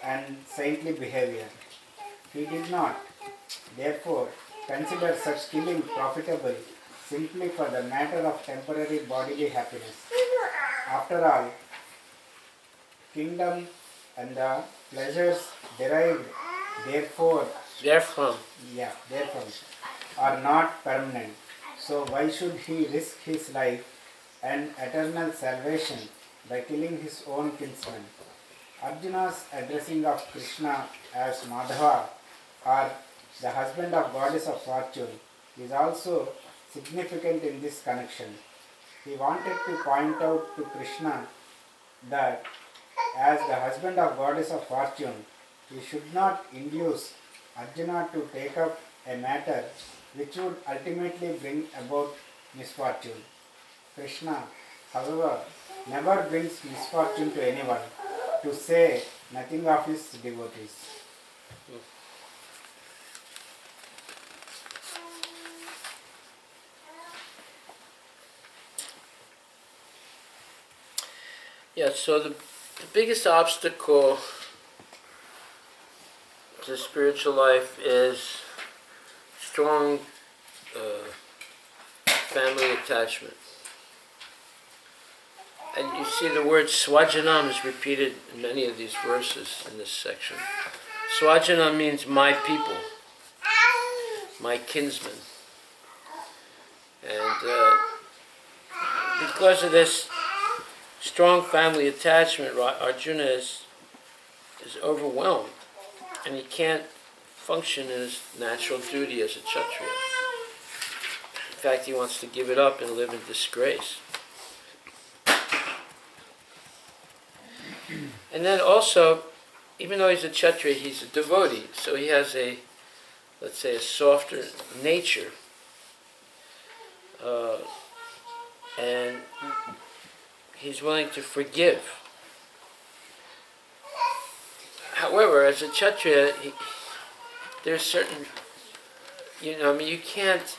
and saintly behavior. He did not, therefore, consider such killing profitable simply for the matter of temporary bodily happiness. After all, kingdom and the pleasures derived therefrom are not permanent. So why should he risk his life and eternal salvation by killing his own kinsmen? Arjuna's addressing of Krishna as Madhava, or the husband of goddess of fortune, is also significant in this connection. He wanted to point out to Krishna that as the husband of goddess of fortune, he should not induce Arjuna to take up a matter which would ultimately bring about misfortune. Krishna, however, never brings misfortune to anyone, to say nothing of his devotees. Yeah, so the biggest obstacle to spiritual life is strong family attachment. And you see the word swajanam is repeated in many of these verses in this section. Swajanam means my people, my kinsmen. And because of this strong family attachment, Arjuna is overwhelmed, and he can't function in his natural duty as a Kshatriya. In fact, he wants to give it up and live in disgrace. And then also, even though he's a Kshatriya, he's a devotee, so he has a, let's say, a softer nature. And he's willing to forgive. However, as a Kshatriya, there's certain, you can't